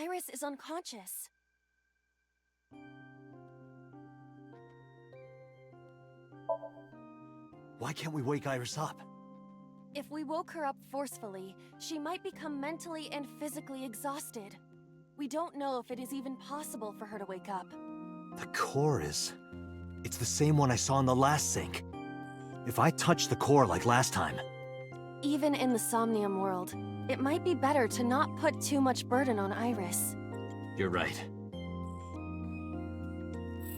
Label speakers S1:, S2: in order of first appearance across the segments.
S1: Iris is unconscious.
S2: Why can't we wake Iris up?
S1: If we woke her up forcefully, she might become mentally and physically exhausted. We don't know if it is even possible for her to wake up.
S2: The core is... It's the same one I saw in the last sink. If I touch the core like last time...
S1: Even in the Somnium world, it might be better to not put too much burden on Iris.
S2: You're right.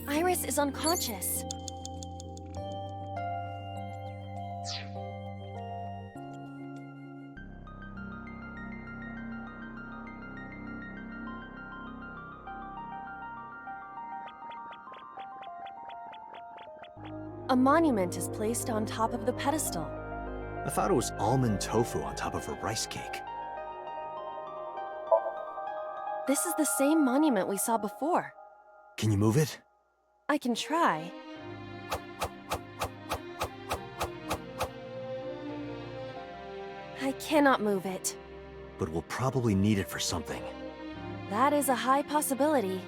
S1: Iris is unconscious. A monument is placed on top of the pedestal.
S2: I thought it was almond tofu on top of a rice cake.
S1: This is the same monument we saw before.
S2: Can you move it?
S1: I can try. I cannot move it.
S2: But we'll probably need it for something.
S1: That is a high possibility.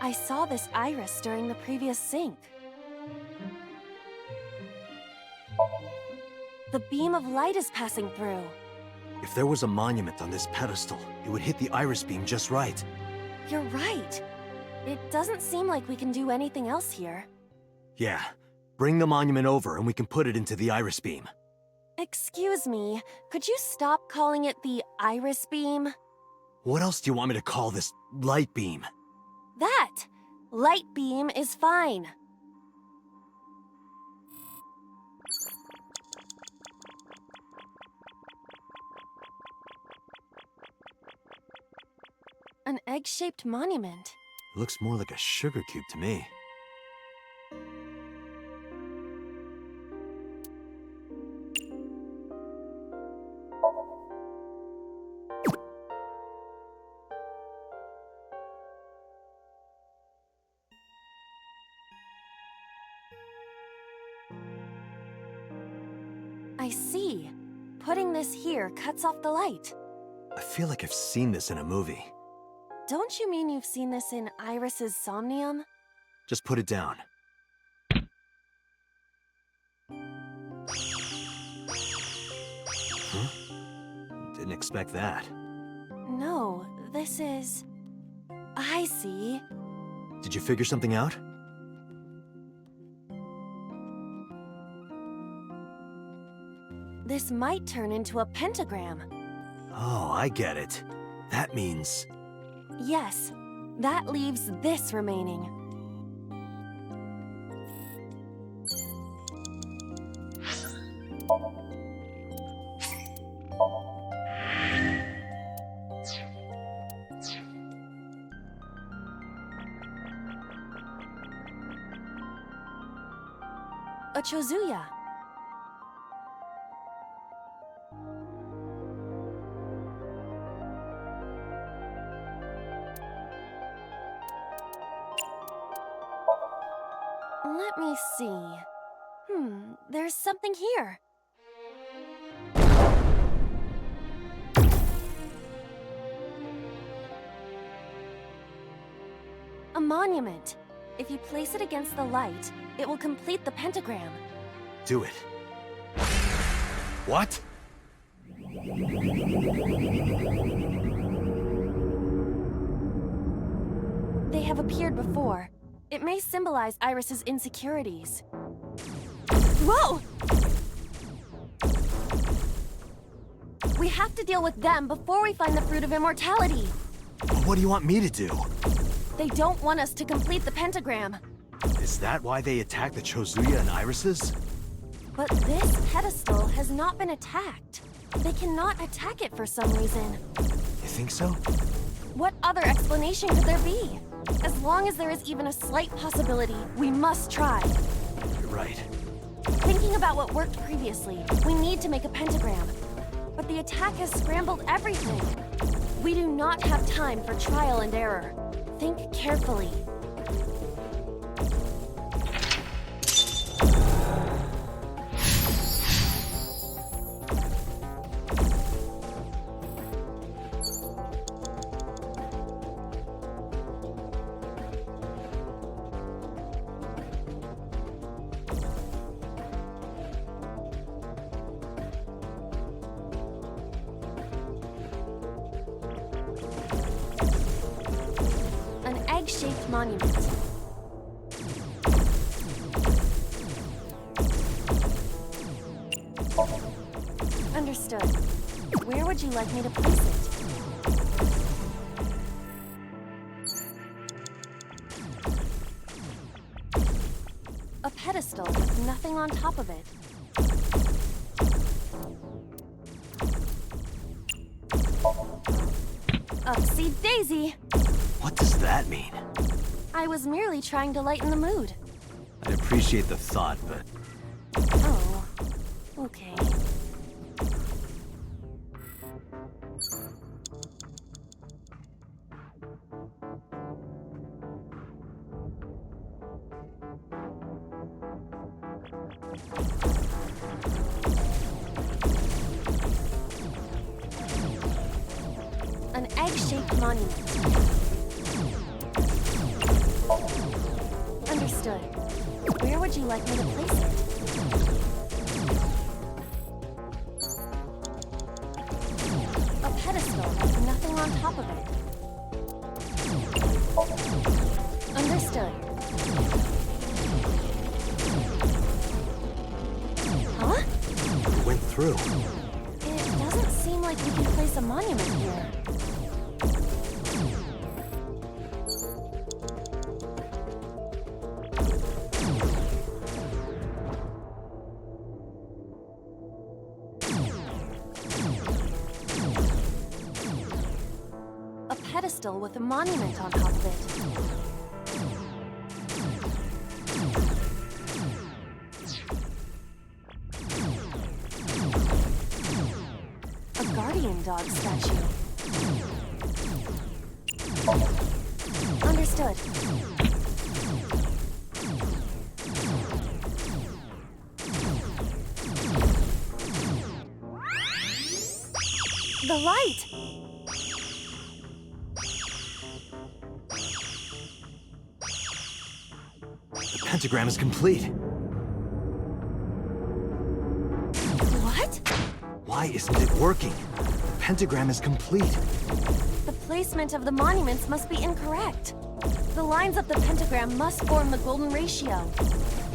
S1: I saw this iris during the previous sync. The beam of light is passing through.
S2: If there was a monument on this pedestal, it would hit the iris beam just right.
S1: You're right. It doesn't seem like we can do anything else here.
S2: Yeah. Bring the monument over and we can put it into the iris beam.
S1: Excuse me, could you stop calling it the iris beam?
S2: What else do you want me to call this light beam?
S1: That! Light beam is fine. An egg-shaped monument.
S2: It looks more like a sugar cube to me.
S1: I see. Putting this here cuts off the light.
S2: I feel like I've seen this in a movie.
S1: Don't you mean you've seen this in Iris's Somnium?
S2: Just put it down. Huh? Didn't expect that.
S1: No, this is... I see.
S2: Did you figure something out?
S1: This might turn into a pentagram.
S2: Oh, I get it. That means...
S1: Yes, that leaves this remaining. A Chozuya. Let me see. There's something here. A monument. If you place it against the light, it will complete the pentagram.
S2: Do it. What?
S1: They have appeared before. It may symbolize Iris's insecurities. Whoa! We have to deal with them before we find the Fruit of Immortality.
S2: What do you want me to do?
S1: They don't want us to complete the pentagram.
S2: Is that why they attacked the Chozuya and irises?
S1: But this pedestal has not been attacked. They cannot attack it for some reason.
S2: You think so?
S1: What other explanation could there be? As long as there is even a slight possibility, we must try.
S2: You're right.
S1: Thinking about what worked previously, we need to make a pentagram. But the attack has scrambled everything. We do not have time for trial and error. Think carefully. An egg-shaped monument. Understood. Where would you like me to place it? A pedestal with nothing on top of it. Upsy daisy!
S2: What does that mean?
S1: I was merely trying to lighten the mood.
S2: I appreciate the thought, but
S1: Oh, okay. An egg-shaped monument. Understood. Where would you like me to place it? A pedestal with nothing on top of it. Understood. Huh?
S2: it went through.
S1: It doesn't seem like we can place a monument here. A pedestal with a monument on top of it. A guardian dog statue. Understood. The light!
S2: The pentagram is complete.
S1: What?
S2: Why isn't it working? The pentagram is complete.
S1: The placement of the monuments must be incorrect. The lines of the pentagram must form the golden ratio.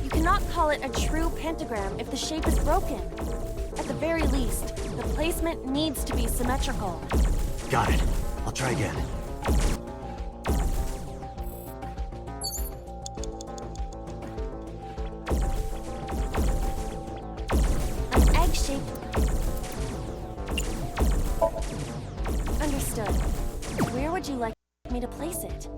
S1: You cannot call it a true pentagram if the shape is broken. At the very least, the placement needs to be symmetrical.
S2: Got it. I'll try again.
S1: An egg-shaped... Understood. Where would you like me to place it?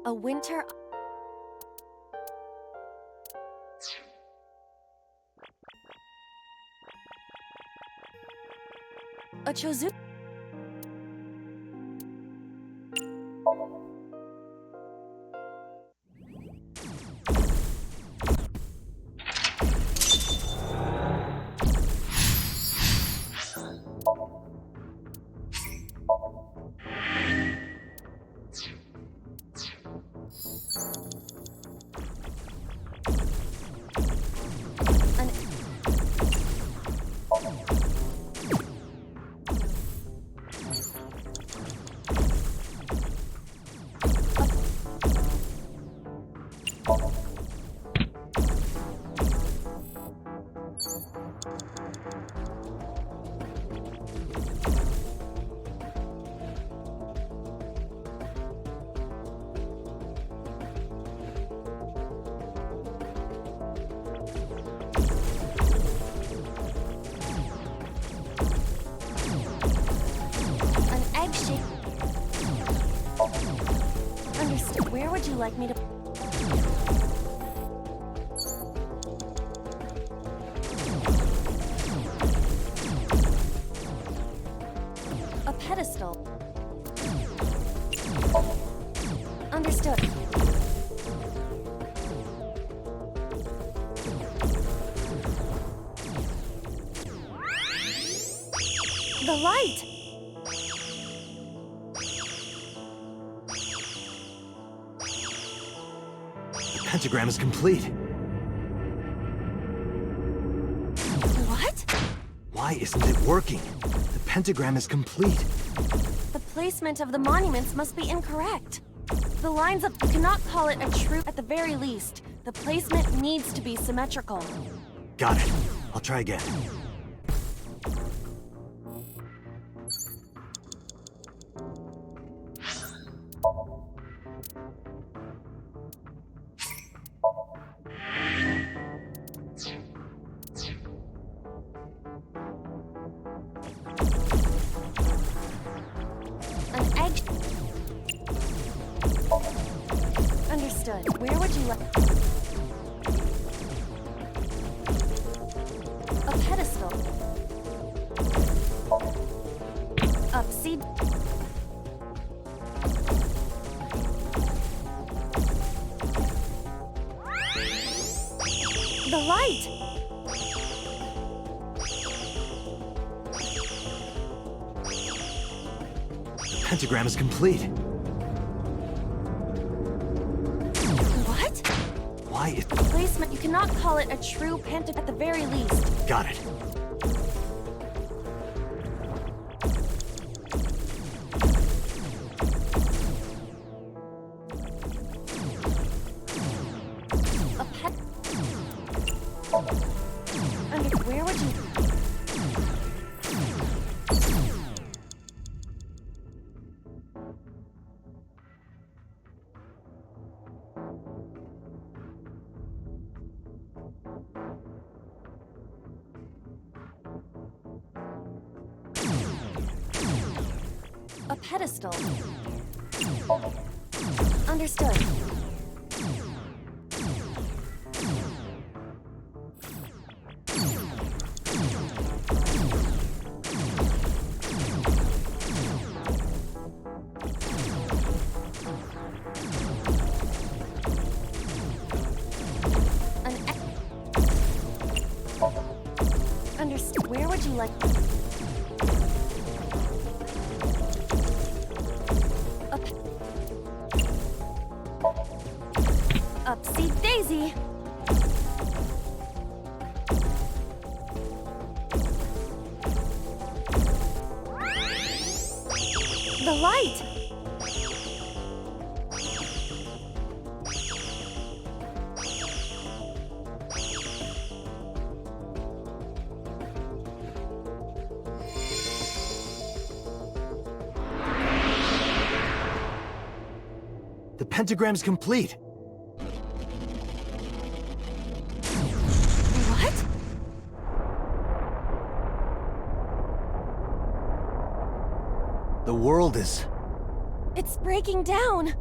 S1: A winter... A Chozu... would you like me to... A pedestal. Understood. The light!
S2: The pentagram is complete.
S1: What?
S2: Why isn't it working? The pentagram is complete.
S1: The placement of the monuments must be incorrect. The lines up, you cannot call it a true, at the very least. The placement needs to be symmetrical.
S2: Got it. I'll try again.
S1: An egg... Understood. Where would you like... A pedestal. Upsy... The light!
S2: The pentagram is complete.
S1: What?
S2: Why is...
S1: The placement, you cannot call it a true pentagram at the very least.
S2: Got it.
S1: A pet... Where would you... A pedestal. Understood. An Understood. Where would you like... Upsy daisy! The light!
S2: The pentagram's complete.
S1: What?
S2: The world is...
S1: It's breaking down!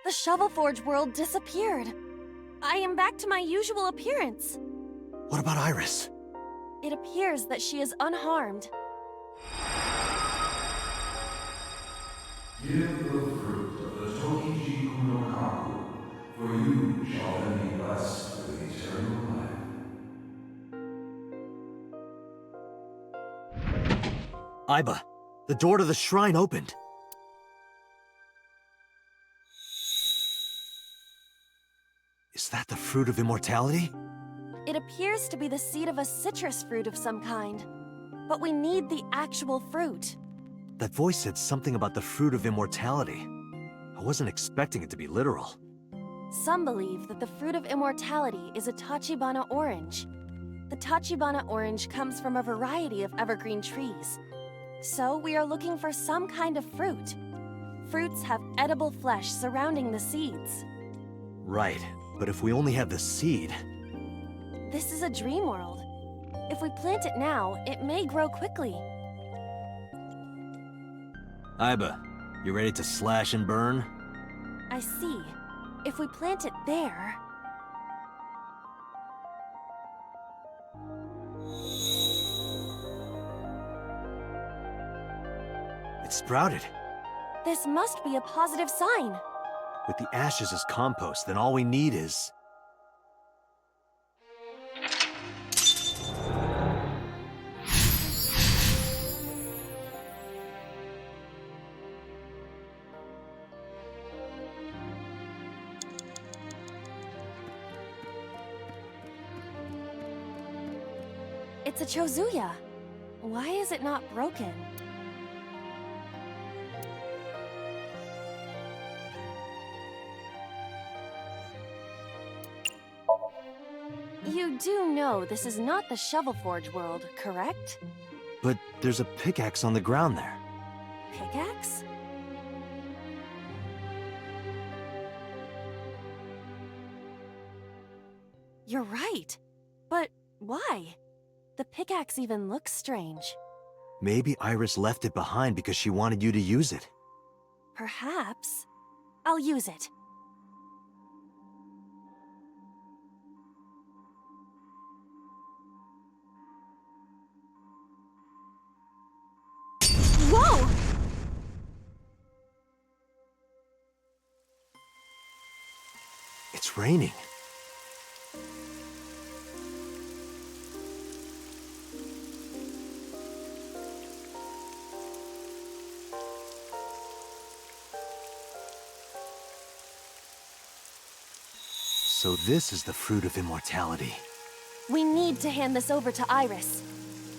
S1: The Shovel Forge world disappeared. I am back to my usual appearance.
S2: What about Iris?
S1: It appears that she is unharmed.
S3: Give the fruit of the Tokijiku no Kaku, for you shall then be blessed with eternal life.
S2: Aiba, the door to the shrine opened. Is that the fruit of immortality?
S1: It appears to be the seed of a citrus fruit of some kind. But we need the actual fruit.
S2: That voice said something about the fruit of immortality. I wasn't expecting it to be literal.
S1: Some believe that the fruit of immortality is a Tachibana orange. The Tachibana orange comes from a variety of evergreen trees. So we are looking for some kind of fruit. Fruits have edible flesh surrounding the seeds.
S2: Right, but if we only have the seed...
S1: This is a dream world. If we plant it now, it may grow quickly.
S2: Aiba, you ready to slash and burn?
S1: I see. If we plant it there...
S2: It sprouted.
S1: This must be a positive sign.
S2: With the ashes as compost, then all we need is...
S1: It's a Chozuya. Why is it not broken? You do know this is not the Shovel Forge world, correct?
S2: But there's a pickaxe on the ground there.
S1: Pickaxe? You're right. But why? The pickaxe even looks strange.
S2: Maybe Iris left it behind because she wanted you to use it.
S1: Perhaps. I'll use it. Whoa!
S2: It's raining. So this is the fruit of immortality.
S1: We need to hand this over to Iris.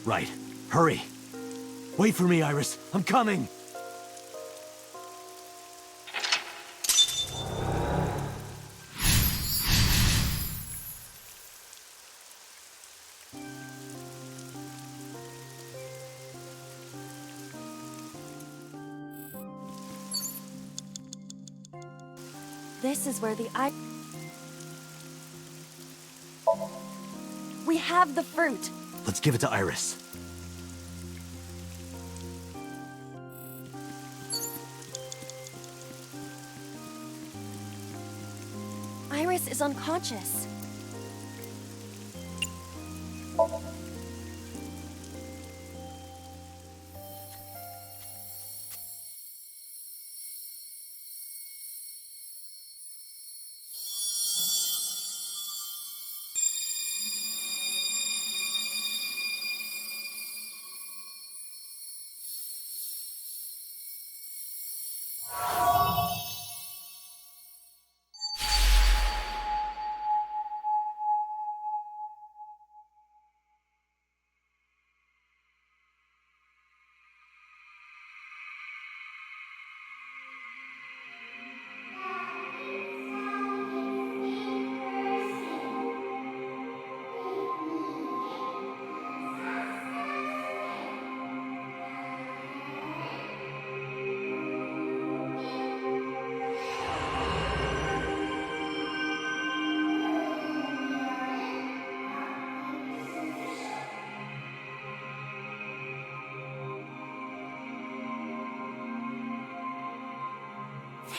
S2: Right. Hurry. Wait for me, Iris. I'm coming.
S1: This is where the We have the fruit.
S2: Let's give it to Iris.
S1: Iris is unconscious.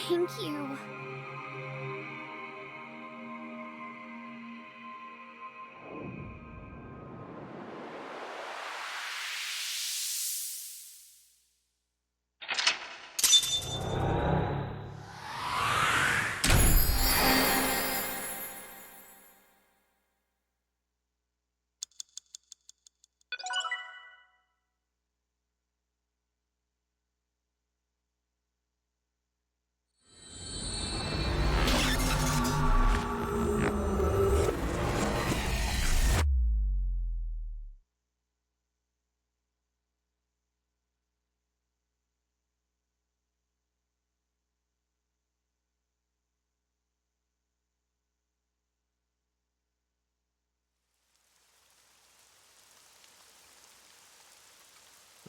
S1: Thank you.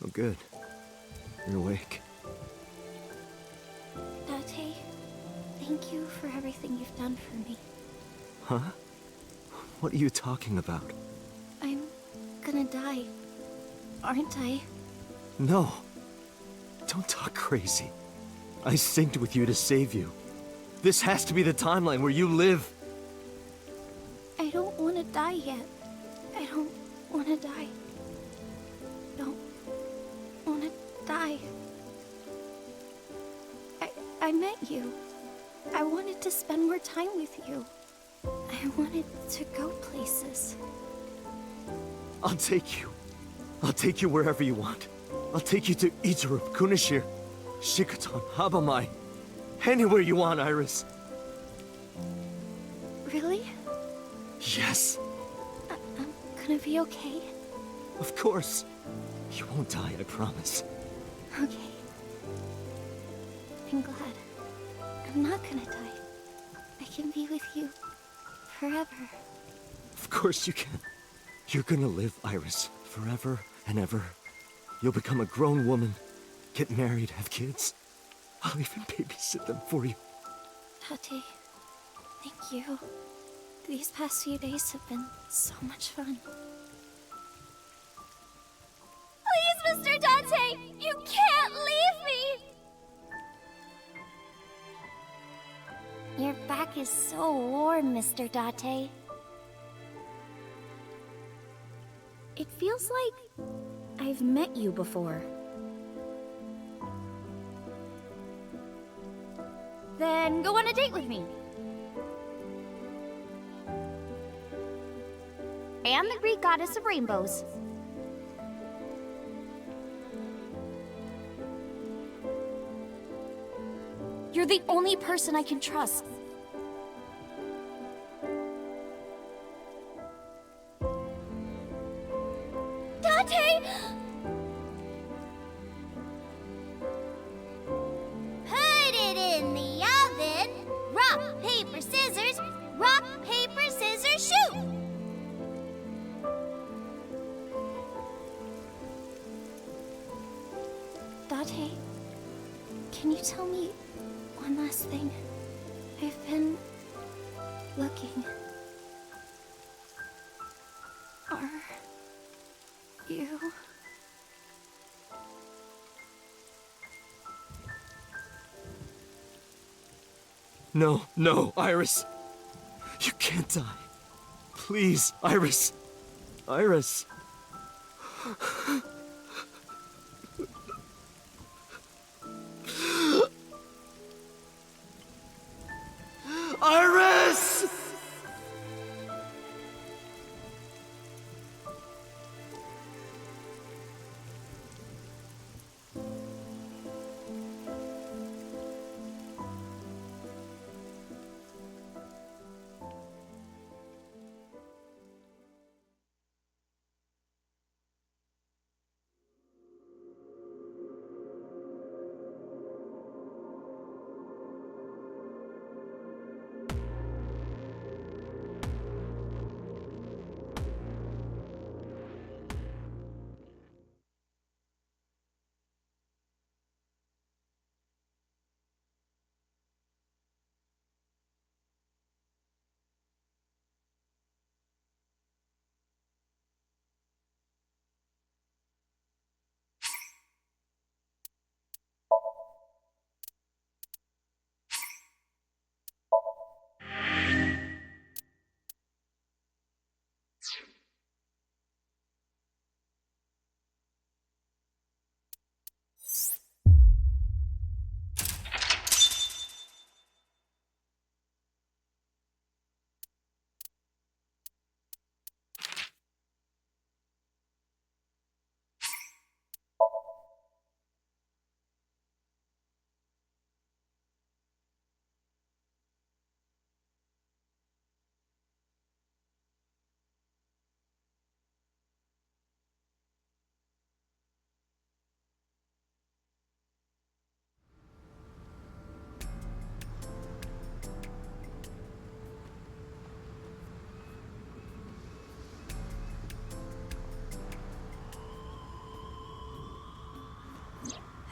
S2: Oh, good. You're awake.
S1: Date, thank you for everything you've done for me.
S2: Huh? What are you talking about?
S1: I'm gonna die, aren't I?
S2: No. Don't talk crazy. I synced with you to save you. This has to be the timeline where you live.
S1: I don't want to die yet. I don't want to die. Don't want to die. I met you. I wanted to spend more time with you. I wanted to go places.
S2: I'll take you. I'll take you wherever you want. I'll take you to Ichirup, Kunashir, Shikotan, Habamai. Anywhere you want, Iris.
S1: Really?
S2: Yes,
S1: I'm gonna be okay?
S2: of course. You won't die, I promise.
S1: Okay. I'm glad. I'm not gonna die. I can be with you forever.
S2: Of course you can. You're gonna live, Iris, forever and ever. You'll become a grown woman, get married, have kids. I'll even babysit them for you.
S1: Tate, thank you. These past few days have been so much fun. Please, Mr. Dante! You can't leave me! Your back is so warm, Mr. Date. It feels like I've met you before. Then go on a date with me. I am the Greek goddess of rainbows. You're the only person I can trust. Dante! Put it in the oven. Rock, paper, scissors. Rock, paper, scissors, shoot! Date, can you tell me one last thing? I've been looking. Are you...
S2: No, no, Iris. You can't die. Please, Iris. Iris. Iris!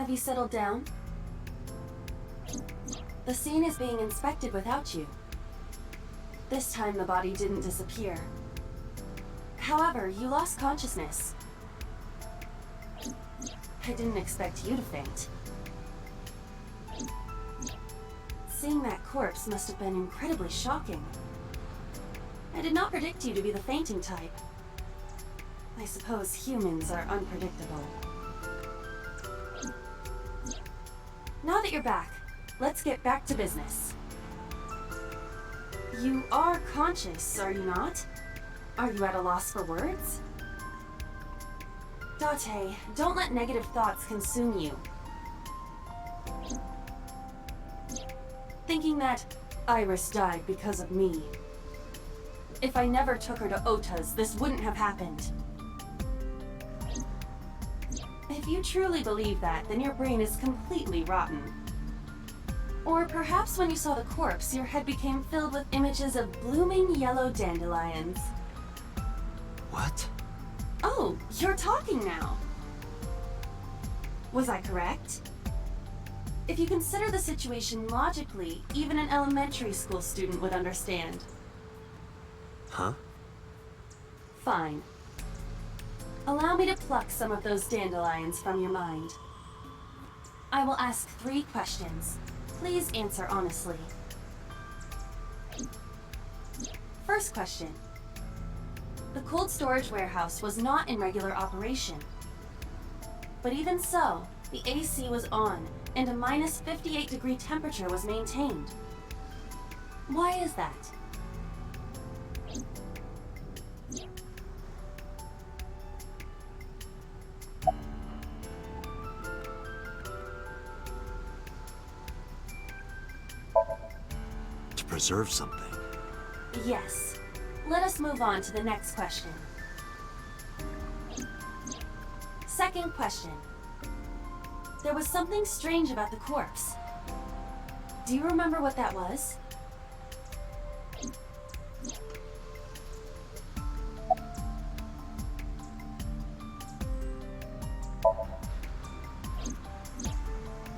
S1: Have you settled down? The scene is being inspected without you. This time the body didn't disappear. However, you lost consciousness. I didn't expect you to faint. Seeing that corpse must have been incredibly shocking. I did not predict you to be the fainting type. I suppose humans are unpredictable. Now that you're back, let's get back to business. You are conscious, are you not? Are you at a loss for words? Date, don't let negative thoughts consume you. Thinking that Iris died because of me. If I never took her to Ota's, this wouldn't have happened. If you truly believe that, then your brain is completely rotten. Or perhaps when you saw the corpse, your head became filled with images of blooming yellow dandelions.
S2: What?
S1: Oh, you're talking now. Was I correct? If you consider the situation logically, even an elementary school student would understand.
S2: Huh?
S1: Fine. Allow me to pluck some of those dandelions from your mind. I will ask 3 questions. Please answer honestly. First question. The cold storage warehouse was not in regular operation. But even so, the AC was on, and a minus 58-degree temperature was maintained. Why is that?
S2: To preserve something.
S1: Yes. Let us move on to the next question. Second question. There was something strange about the corpse. Do you remember what that was?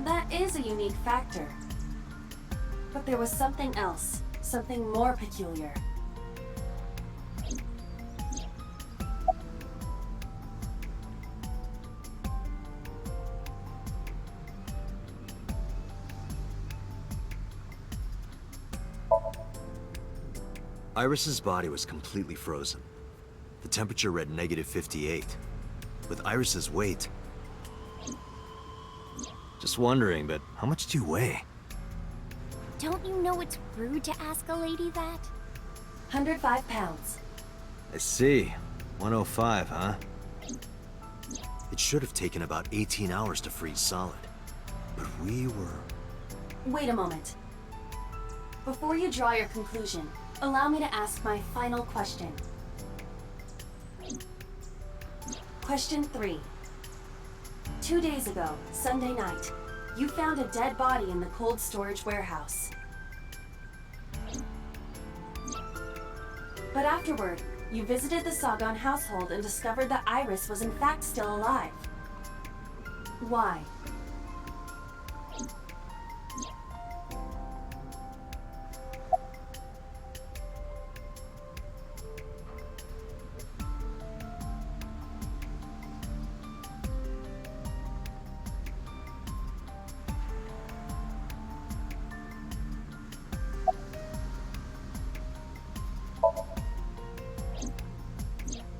S1: That is a unique factor. But there was something else, something more peculiar.
S2: Iris's body was completely frozen. The temperature read negative 58. With Iris's weight... Just wondering, but how much do you weigh?
S4: Don't you know it's rude to ask a lady that?
S1: 105 pounds.
S2: I see. 105, huh? It should have taken about 18 hours to freeze solid. But we were...
S1: Wait a moment. Before you draw your conclusion, allow me to ask my final question. Question 3. 2 days ago, Sunday night, you found a dead body in the cold storage warehouse. But afterward, you visited the Sagan household and discovered that Iris was in fact still alive. Why?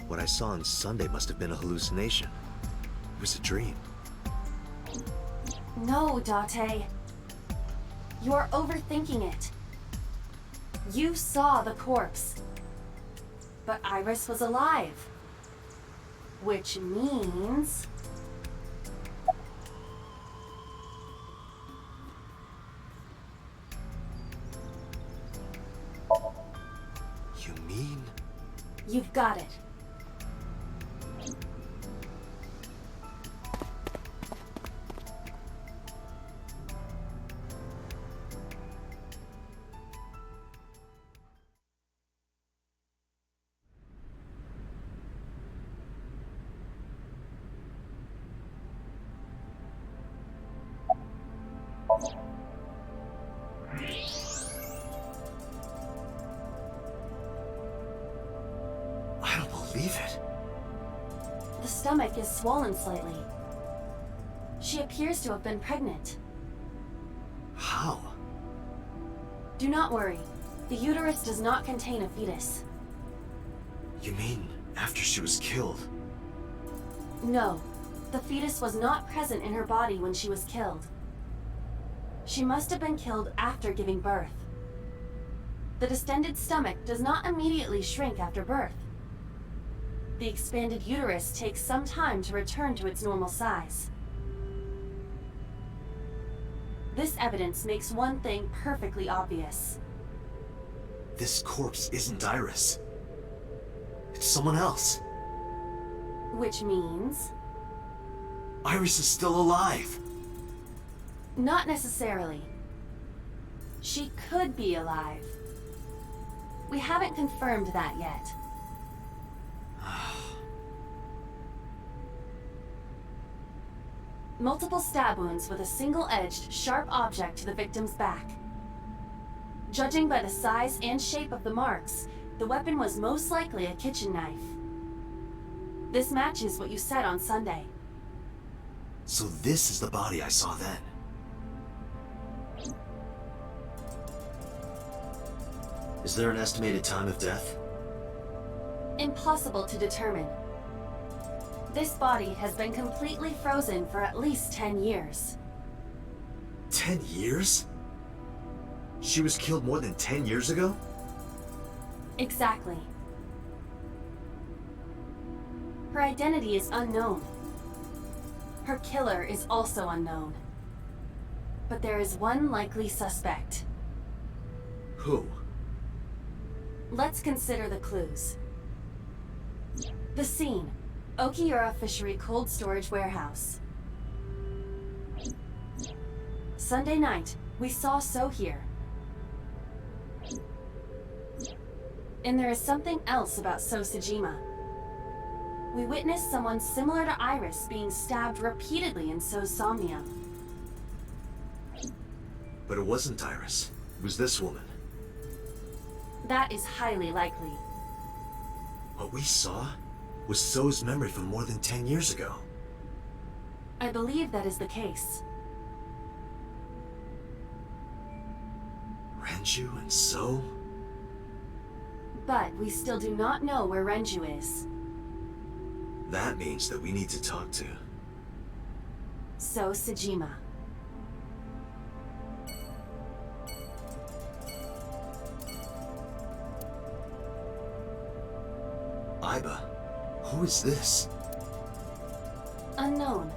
S2: What I saw on Sunday must have been a hallucination. It was a dream.
S1: No, Date. You're overthinking it. You saw the corpse. But Iris was alive. Which means...
S2: You mean...
S1: You've got it.
S2: believe it.
S1: The stomach is swollen slightly. She appears to have been pregnant.
S2: How?
S1: Do not worry. The uterus does not contain a fetus.
S2: You mean after she was killed?
S1: No, the fetus was not present in her body when she was killed. She must have been killed after giving birth. The distended stomach does not immediately shrink after birth. The expanded uterus takes some time to return to its normal size. This evidence makes one thing perfectly obvious.
S2: This corpse isn't Iris. It's someone else.
S1: Which means...
S2: Iris is still alive.
S1: Not necessarily. She could be alive. We haven't confirmed that yet. Multiple stab wounds with a single-edged, sharp object to the victim's back. Judging by the size and shape of the marks, the weapon was most likely a kitchen knife. This matches what you said on Sunday.
S2: So this is the body I saw then. Is there an estimated time of death?
S1: Impossible to determine. This body has been completely frozen for at least 10 years.
S2: 10 years? She was killed more than 10 years ago?
S1: Exactly. Her identity is unknown. Her killer is also unknown. But there is one likely suspect.
S2: Who?
S1: Let's consider the clues. The scene. Okiura Fishery Cold Storage Warehouse. Sunday night, we saw So here. And there is something else about So Sejima. We witnessed someone similar to Iris being stabbed repeatedly in So's Somnium.
S2: But it wasn't Iris. It was this woman.
S1: That is highly likely.
S2: What we saw was So's memory from more than 10 years ago.
S1: I believe that is the case.
S2: Renju and So?
S1: But we still do not know where Renju is.
S2: That means that we need to talk to...
S1: So Sejima.
S2: Aiba, who is this?
S1: Unknown.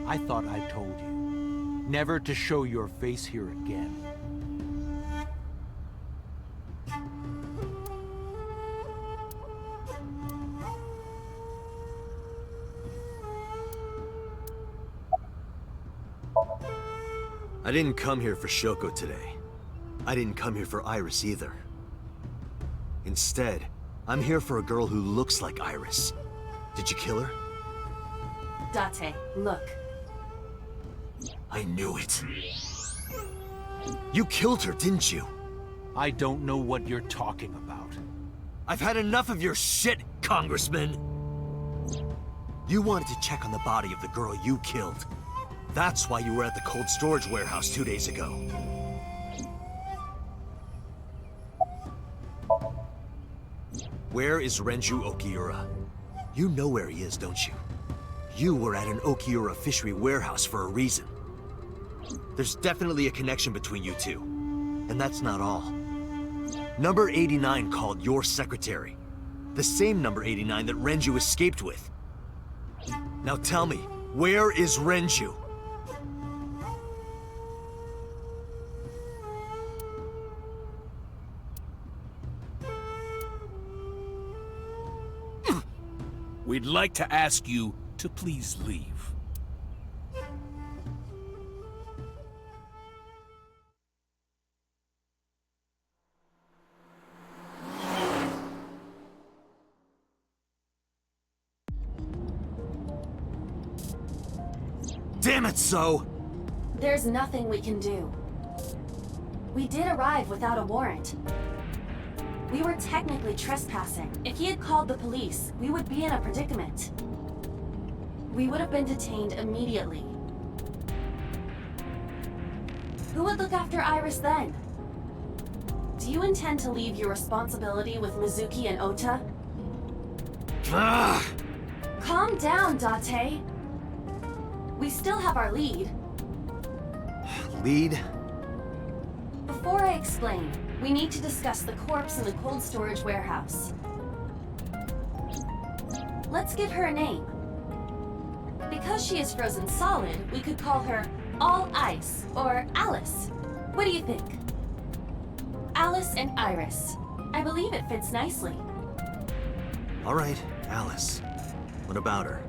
S5: I thought I told you, never to show your face here again.
S2: I didn't come here for Shoko today. I didn't come here for Iris either. Instead, I'm here for a girl who looks like Iris. Did you kill her?
S1: Date, look.
S2: I knew it. You killed her, didn't you?
S5: I don't know what you're talking about.
S2: I've had enough of your shit, Congressman! You wanted to check on the body of the girl you killed. That's why you were at the cold storage warehouse 2 days ago. Where is Renju Okiura? You know where he is, don't you? You were at an Okiura fishery warehouse for a reason. There's definitely a connection between you two. And that's not all. Number 89 called your secretary. The same number 89 that Renju escaped with. Now tell me, where is Renju?
S6: We'd like to ask you to please leave.
S2: Damn it, So!
S1: There's nothing we can do. We did arrive without a warrant. We were technically trespassing. If he had called the police, we would be in a predicament. We would have been detained immediately. Who would look after Iris then? Do you intend to leave your responsibility with Mizuki and Ota?
S2: Ah!
S1: Calm down, Date. We still have our lead.
S2: Lead?
S1: Before I explain, we need to discuss the corpse in the cold storage warehouse. Let's give her a name. Because she is frozen solid, we could call her All Ice or Alice. What do you think? Alice and Iris. I believe it fits nicely.
S2: All right, Alice. What about her?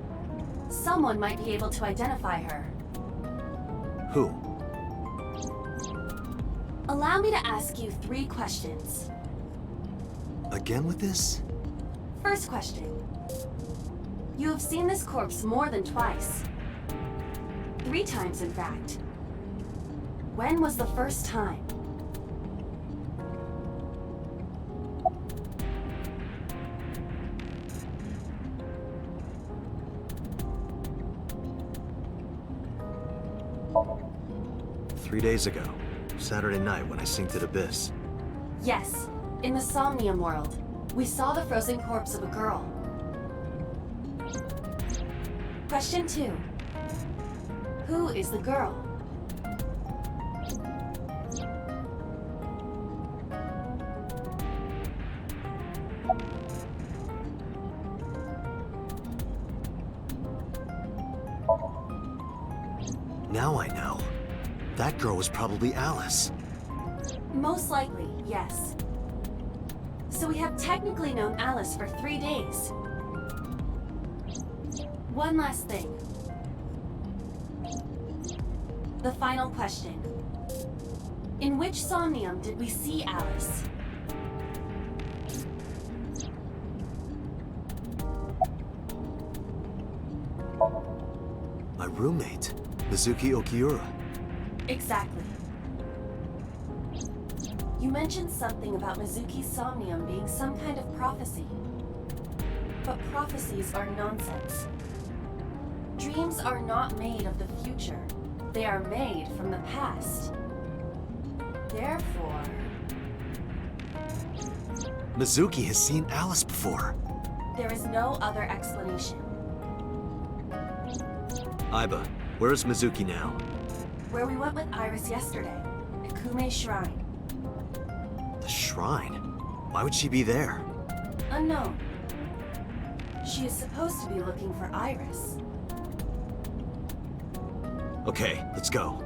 S1: Someone might be able to identify her.
S2: Who?
S1: Allow me to ask you 3 questions.
S2: Again with this?
S1: First question. You have seen this corpse more than twice. 3 times, in fact. When was the first time?
S2: Three days ago. Saturday night when I synced at Abyss.
S1: Yes, in the Somnium world. We saw the frozen corpse of a girl. Question 2. Who is the girl?
S2: Now I know. That girl was probably Alice.
S1: Most likely, yes. So we have technically known Alice for 3 days. One last thing. The final question. In which Somnium did we see Alice?
S2: My roommate, Mizuki Okiura.
S1: Exactly. You mentioned something about Mizuki's Somnium being some kind of prophecy. But prophecies are nonsense. Dreams are not made of the future. They are made from the past. Therefore...
S2: Mizuki has seen Alice before.
S1: there is no other explanation.
S2: Aiba, where is Mizuki now?
S1: Where we went with Iris yesterday, at Kume's shrine.
S2: The shrine? Why would she be there?
S1: Unknown. She is supposed to be looking for Iris.
S2: Okay, let's go.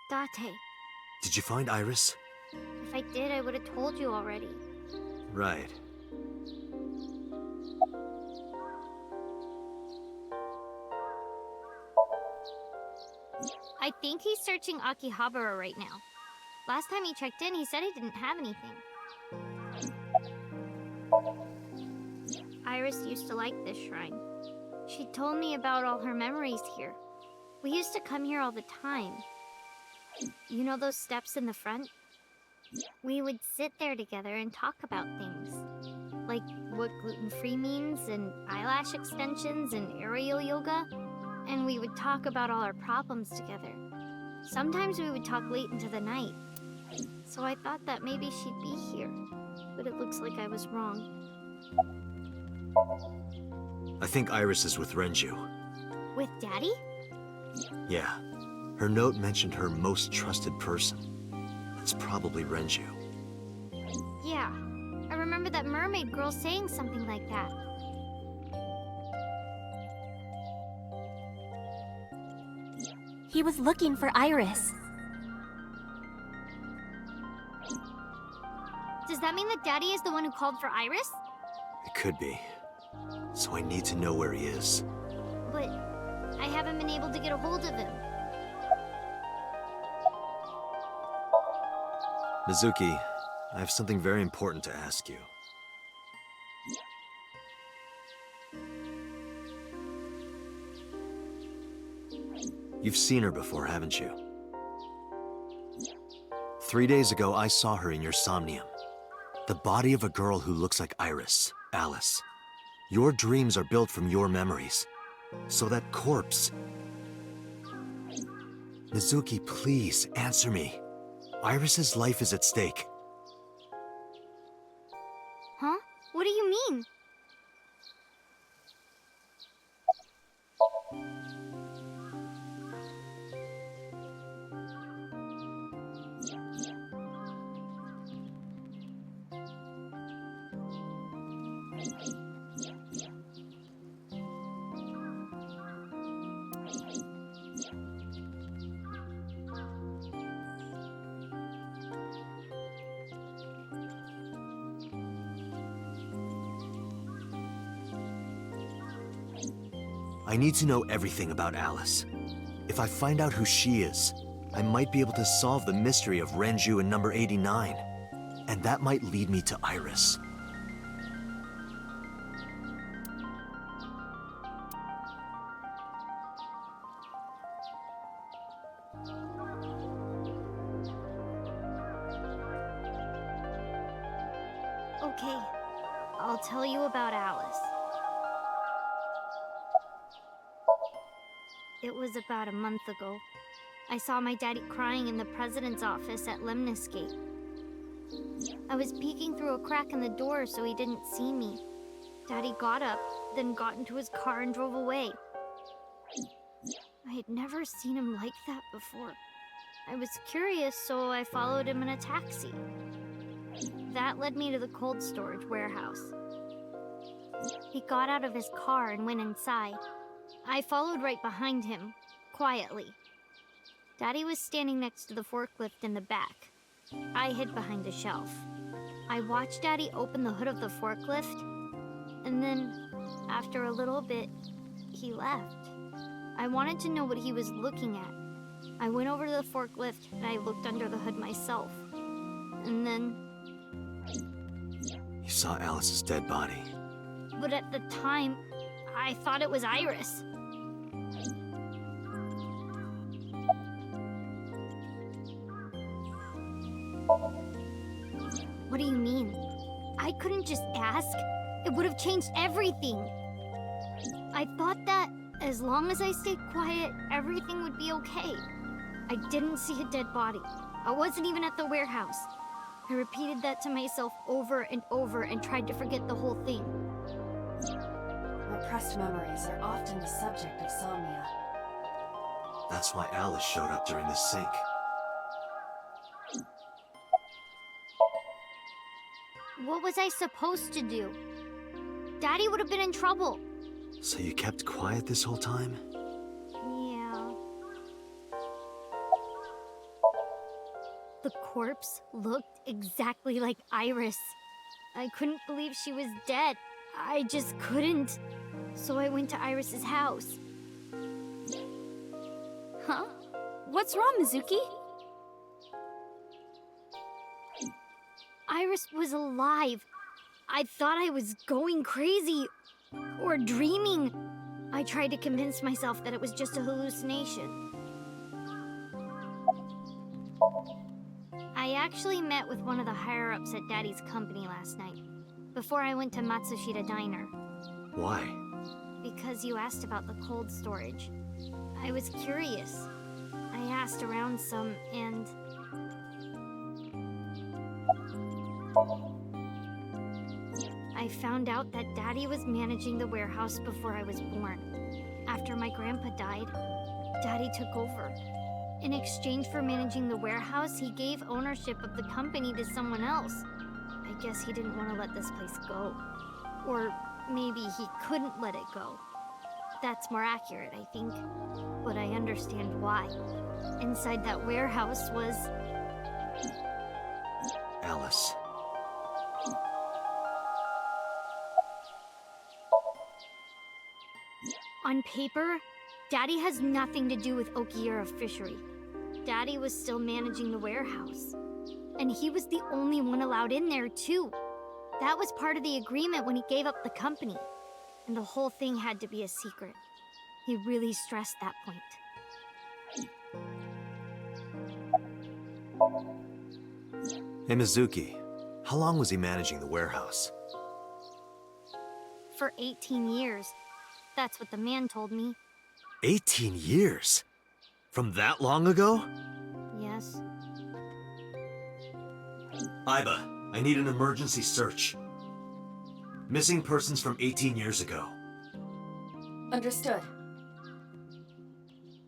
S4: Date.
S2: Did you find Iris?
S4: If I did, I would have told you already.
S2: Right.
S4: I think he's searching Akihabara right now. Last time he checked in, he said he didn't have anything. Iris used to like this shrine. She told me about all her memories here. We used to come here all the time. You know those steps in the front? We would sit there together and talk about things. Like what gluten-free means, and eyelash extensions, and aerial yoga. And we would talk about all our problems together. Sometimes we would talk late into the night. So I thought that maybe she'd be here. But it looks like I was wrong.
S2: I think Iris is with Renju.
S4: With Daddy?
S2: Yeah. Her note mentioned her most trusted person. It's probably Renju.
S4: Yeah. I remember that mermaid girl saying something like that.
S1: He was looking for Iris.
S4: Does that mean that Daddy is the one who called for Iris?
S2: It could be. So I need to know where he is.
S4: But I haven't been able to get a hold of him.
S2: Mizuki, I have something very important to ask you. You've seen her before, haven't you? 3 days ago, I saw her in your Somnium. The body of a girl who looks like Iris, Alice. Your dreams are built from your memories. So that corpse... Mizuki, please, answer me. Iris's life is at stake.
S4: Huh? What do you mean?
S2: I need to know everything about Alice. If I find out who she is, I might be able to solve the mystery of Renju and number 89. And that might lead me to Iris.
S4: Okay, I'll tell you about Alice. It was about a month ago. I saw my daddy crying in the president's office at Lemnis Gate. I was peeking through a crack in the door so he didn't see me. Daddy got up, then got into his car and drove away. I had never seen him like that before. I was curious, so I followed him in a taxi. That led me to the cold storage warehouse. He got out of his car and went inside. I followed right behind him, quietly. Daddy was standing next to the forklift in the back. I hid behind a shelf. I watched Daddy open the hood of the forklift, and then, after a little bit, he left. I wanted to know what he was looking at. I went over to the forklift and I looked under the hood myself. And then...
S2: You saw Alice's dead body.
S4: But at the time, I thought it was Iris. What do you mean? I couldn't just ask. It would have changed everything. I thought that as long as I stayed quiet, everything would be okay. I didn't see a dead body. I wasn't even at the warehouse. I repeated that to myself over and over and tried to forget the whole thing.
S7: Repressed memories are often the subject of somnia.
S2: That's why Alice showed up during the sync.
S4: What was I supposed to do? Daddy would have been in trouble.
S2: So you kept quiet this whole time?
S4: Yeah. The corpse looked exactly like Iris. I couldn't believe she was dead. I just couldn't. So I went to Iris's house.
S1: Huh? What's wrong, Mizuki?
S4: Iris was alive. I thought I was going crazy or dreaming. I tried to convince myself that it was just a hallucination. I actually met with one of the higher-ups at Daddy's company last night, before I went to Matsushita Diner.
S2: Why?
S4: Because you asked about the cold storage. I was curious. I asked around some, and... I found out that Daddy was managing the warehouse before I was born. After my grandpa died, Daddy took over. In exchange for managing the warehouse, he gave ownership of the company to someone else. I guess he didn't want to let this place go. Or maybe he couldn't let it go. That's more accurate, I think. But I understand why. Inside that warehouse was...
S2: Alice.
S4: On paper, Daddy has nothing to do with Okiura Fishery. Daddy was still managing the warehouse. And he was the only one allowed in there, too. That was part of the agreement when he gave up the company. And the whole thing had to be a secret. He really stressed that point.
S2: Hey, Mizuki. How long was he managing the warehouse?
S4: For 18 years. That's what the man told me.
S2: 18 years? From that long ago?
S4: Yes.
S2: Aiba, I need an emergency search. Missing persons from 18 years ago.
S7: Understood.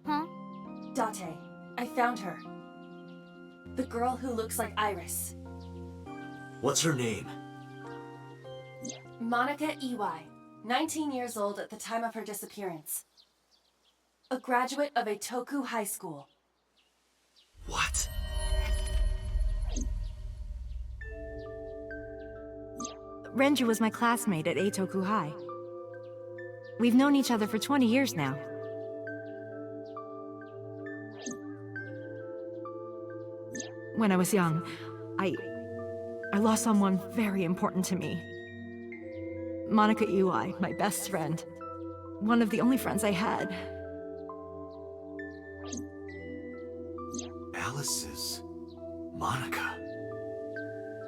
S4: Huh?
S7: Date, I found her. The girl who looks like Iris.
S2: What's her name?
S7: Monica Iwai, 19 years old at the time of her disappearance. A graduate of Eitoku High School.
S2: What?
S8: Renju was my classmate at Eitoku High. We've known each other for 20 years now. When I was young, I lost someone very important to me. Monica Iwai, my best friend. One of the only friends I had.
S2: Alice is... Monica.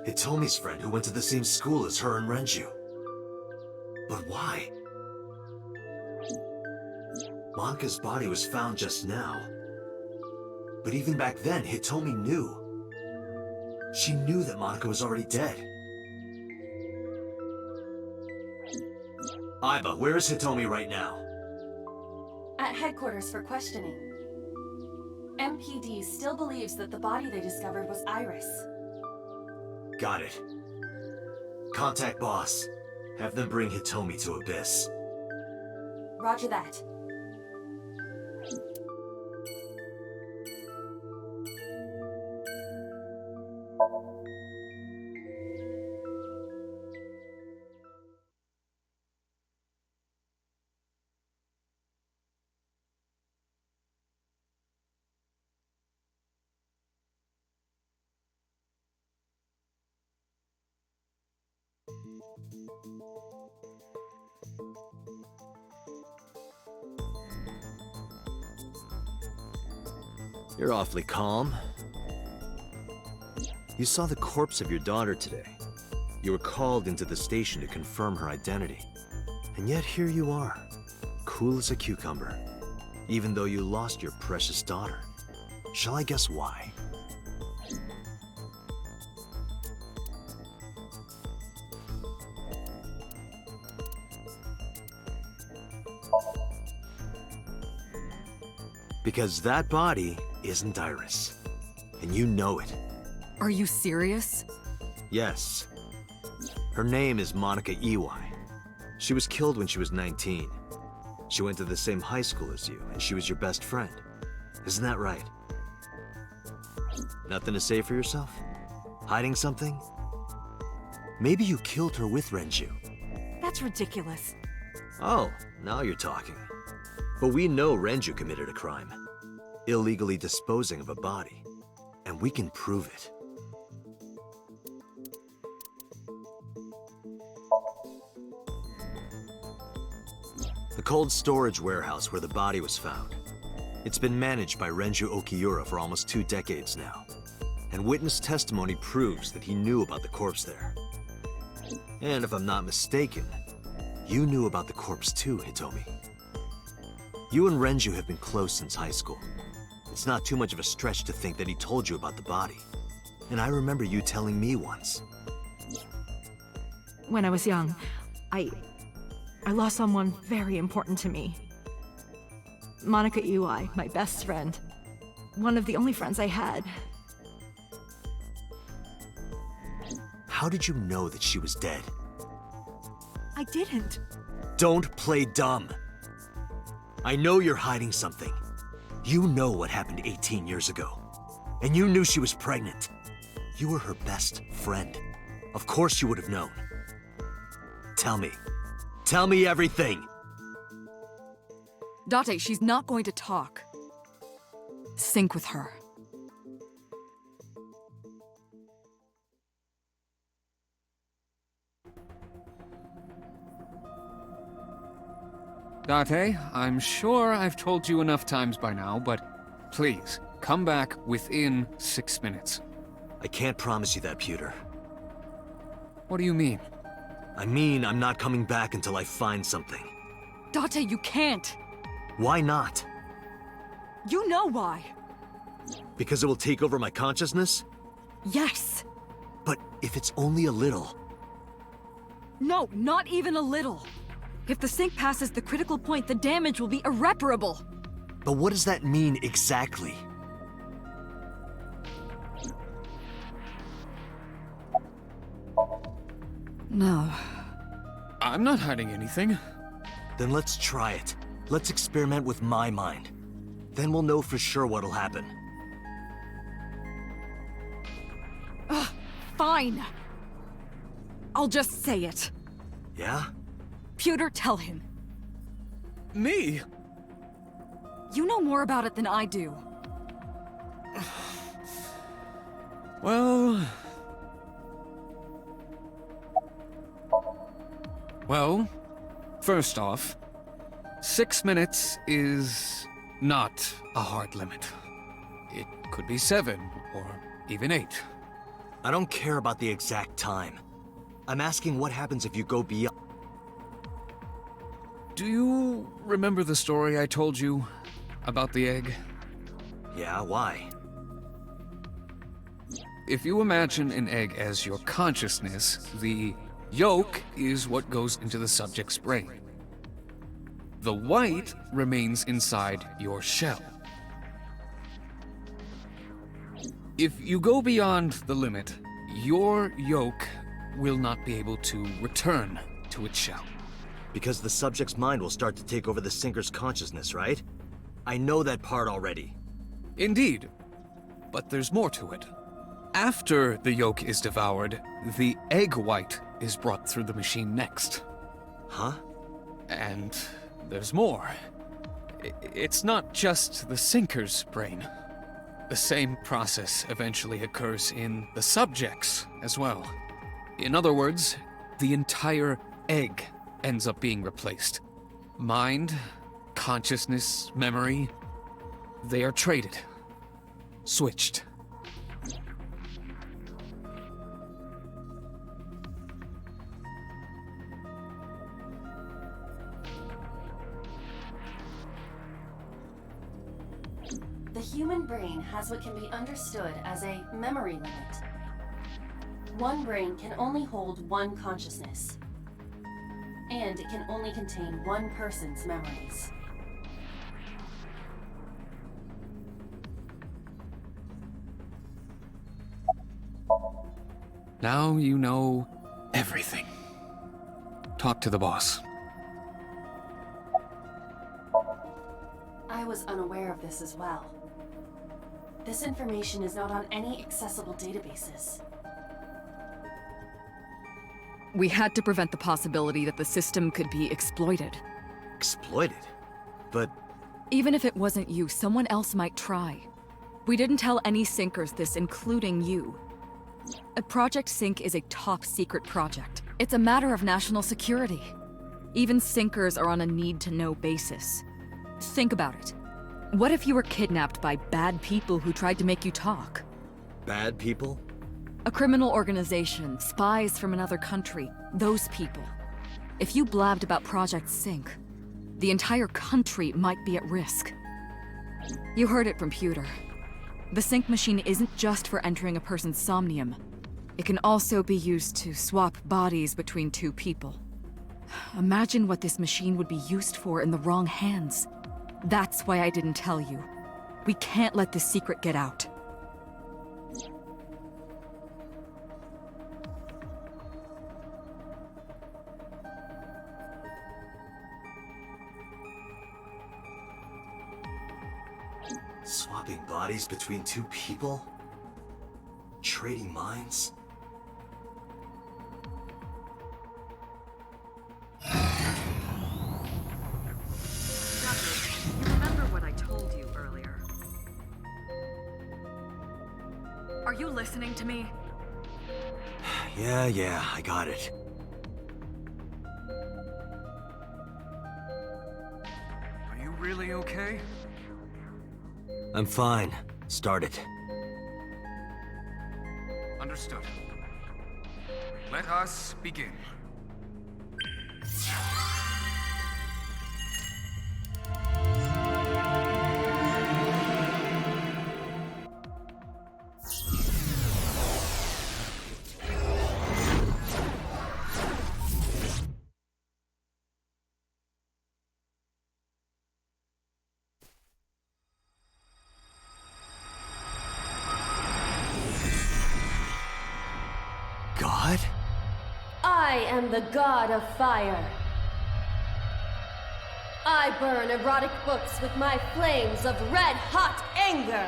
S2: Hitomi's friend who went to the same school as her and Renju. But why? Monica's body was found just now. But even back then, Hitomi knew. She knew that Monica was already dead. Aiba, where is Hitomi right now?
S7: At headquarters for questioning. MPD still believes that the body they discovered was Iris.
S2: Got it. Contact boss. Have them bring Hitomi to Abyss.
S7: Roger that.
S2: You're awfully calm. You saw the corpse of your daughter today. You were called into the station to confirm her identity. And yet here you are, cool as a cucumber, even though you lost your precious daughter. Shall I guess why? Because that body isn't Iris. And you know it.
S8: Are you serious?
S2: Yes. Her name is Monica Iwai. She was killed when she was 19. She went to the same high school as you, and she was your best friend. Isn't that right? Nothing to say for yourself? Hiding something? Maybe you killed her with Renju.
S8: That's ridiculous.
S2: Oh, now you're talking. But we know Renju committed a crime. Illegally disposing of a body. And we can prove it. The cold storage warehouse where the body was found. It's been managed by Renju Okiura for almost 2 decades now. And witness testimony proves that he knew about the corpse there. And if I'm not mistaken, you knew about the corpse too, Hitomi. You and Renju have been close since high school. It's not too much of a stretch to think that he told you about the body. And I remember you telling me once.
S8: When I was young, I lost someone very important to me. Monica Iwai, my best friend. One of the only friends I had.
S2: How did you know that she was dead?
S8: I didn't.
S2: Don't play dumb. I know you're hiding something. You know what happened 18 years ago. And you knew she was pregnant. You were her best friend. Of course you would have known. Tell me. Tell me everything!
S9: Date, she's not going to talk. Sync with her.
S10: Date, I'm sure I've told you enough times by now, but please, come back within 6 minutes.
S2: I can't promise you that, Pewter.
S10: What do you mean?
S2: I mean, I'm not coming back until I find something.
S9: Date, you can't!
S2: Why not?
S9: You know why.
S2: Because it will take over my consciousness?
S9: Yes!
S2: But if it's only a little...
S9: No, not even a little. If the sync passes the critical point, the damage will be irreparable.
S2: But what does that mean exactly?
S9: No.
S10: I'm not hiding anything.
S2: Then let's try it. Let's experiment with my mind. Then we'll know for sure what'll happen.
S9: Fine. I'll just say it.
S2: Yeah?
S9: Pewter, tell him.
S10: Me?
S9: You know more about it than I do.
S10: Well... Well, first off, 6 minutes is not a hard limit. It could be 7, or even 8.
S2: I don't care about the exact time. I'm asking what happens if you go beyond...
S10: Do you remember the story I told you about the egg?
S2: Yeah, why?
S10: If you imagine an egg as your consciousness, the yolk is what goes into the subject's brain. The white remains inside your shell. If you go beyond the limit, your yolk will not be able to return to its shell.
S2: Because the subject's mind will start to take over the sinker's consciousness, right? I know that part already.
S10: Indeed, but there's more to it. After the yolk is devoured, the egg white is brought through the machine next.
S2: Huh?
S10: And there's more. It's not just the sinker's brain. The same process eventually occurs in the subject's as well. In other words, the entire egg ends up being replaced. Mind, consciousness, memory, they are traded. Switched.
S7: The human brain has what can be understood as a memory limit. One brain can only hold one consciousness, and it can only contain one person's memories.
S10: Now you know everything. Talk to the boss.
S7: I was unaware of this as well. This information is not on any accessible databases.
S9: We had to prevent the possibility that the system could be exploited.
S2: Exploited? But
S9: Even if it wasn't you, someone else might try. We didn't tell any Syncers this, including you. Project Sync is a top-secret project. It's a matter of national security. Even Syncers are on a need-to-know basis. Think about it. What if you were kidnapped by bad people who tried to make you talk?
S2: bad people?
S9: A criminal organization, spies from another country, those people. If you blabbed about Project Sync, the entire country might be at risk. You heard it from Pewter. The Sync machine isn't just for entering a person's Somnium. It can also be used to swap bodies between two people. Imagine what this machine would be used for in the wrong hands. That's why I didn't tell you. We can't let this secret get out.
S2: Swapping bodies between two people? Trading minds?
S9: You remember what I told you earlier? Are you listening to me?
S2: Yeah, I got it.
S11: Are you really okay?
S2: I'm fine. Start it.
S11: Understood. Let us begin.
S2: God?
S1: I am the god of fire. I burn erotic books with my flames of red-hot anger.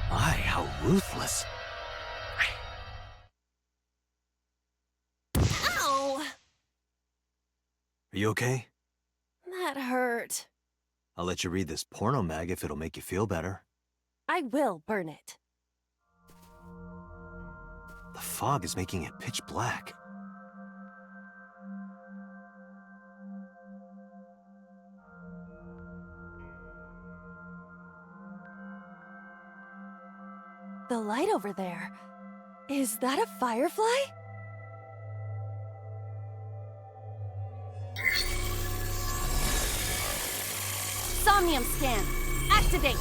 S2: My, how ruthless.
S1: Ow!
S2: Are you okay?
S1: That hurt.
S2: I'll let you read this porno mag if it'll make you feel better.
S1: I will burn it.
S2: The fog is making it pitch black.
S1: The light over there. Is that a firefly? Somnium scan. Activate.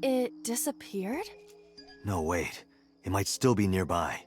S1: It disappeared?
S2: No, wait. It might still be nearby.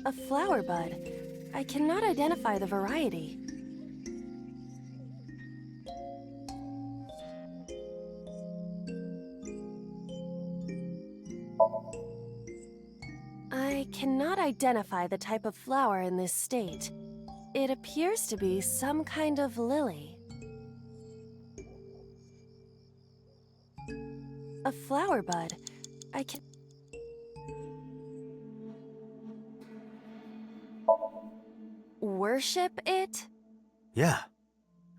S1: A flower bud. I cannot identify the variety. I cannot identify the type of flower in this state. It appears to be some kind of lily. A flower bud. I can... Worship it?
S2: Yeah.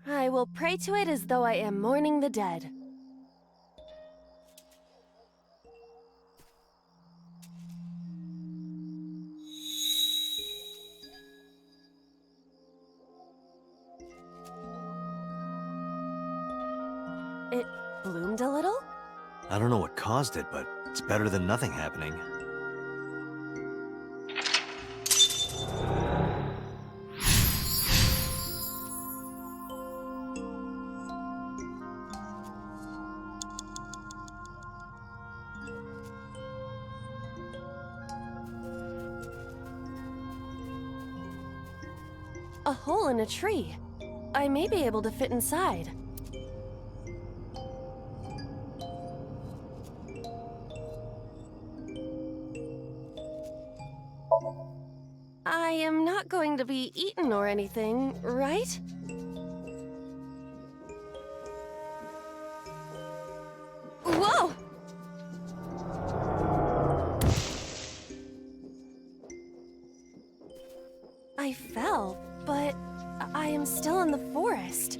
S1: I will pray to it as though I am mourning the dead. It bloomed a little?
S2: I don't know what caused it, but it's better than nothing happening.
S1: A hole in a tree. I may be able to fit inside. I am not going to be eaten or anything, right? Whoa! I fell, but I am still in the forest.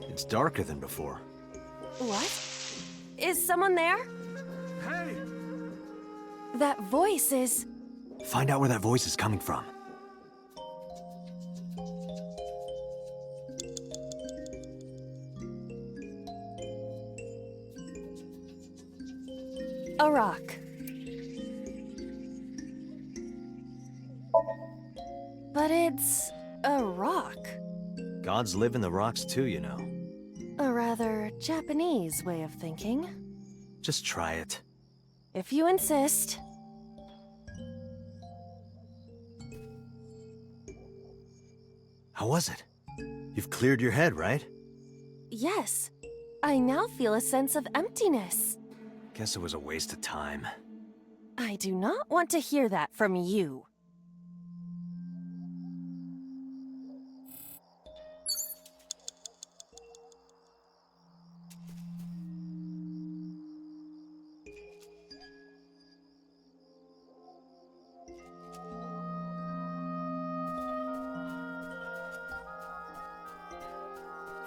S2: It's darker than before.
S1: What? Is someone there?
S3: Hey!
S1: That voice is...
S2: Find out where that voice is coming from.
S1: a rock. But it's a rock.
S2: Gods live in the rocks too, you know.
S1: A rather Japanese way of thinking.
S2: Just try it.
S1: If you insist.
S2: How was it? You've cleared your head, right?
S1: Yes. I now feel a sense of emptiness.
S2: Guess it was a waste of time.
S1: I do not want to hear that from you.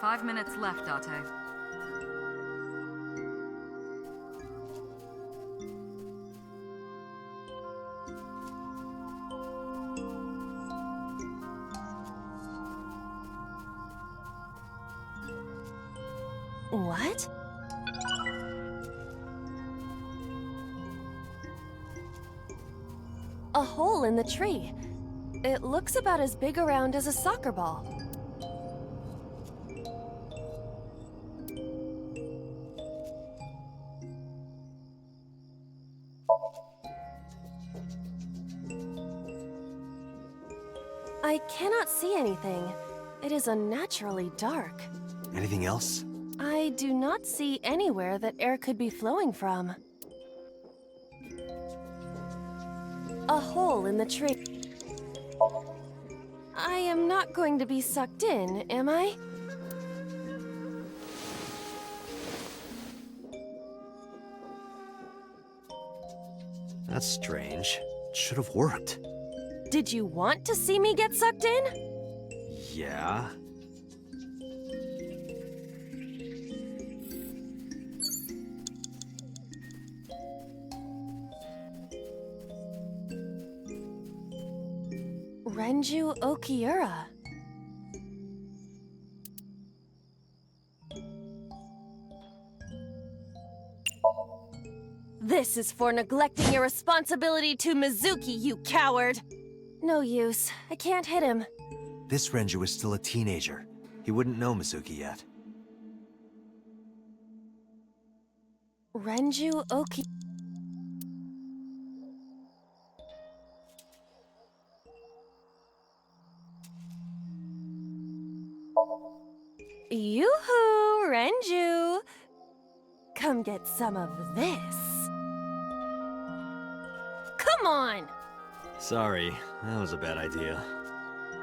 S9: Five minutes left, Date.
S1: What? A hole in the tree. It looks about as big around as a soccer ball. I cannot see anything. It is unnaturally dark.
S2: Anything else?
S1: I do not see anywhere that air could be flowing from. A hole in the tree. I am not going to be sucked in, am I?
S2: That's strange. It should have worked.
S1: Did you want to see me get sucked in?
S2: Yeah.
S1: Renju Okiura. This is for neglecting your responsibility to Mizuki, you coward! No use. I can't hit him.
S2: This Renju is still a teenager. He wouldn't know Mizuki yet.
S1: Renju Oki... Yoo-hoo, Renju! Come get some of this. Come on!
S2: Sorry, that was a bad idea.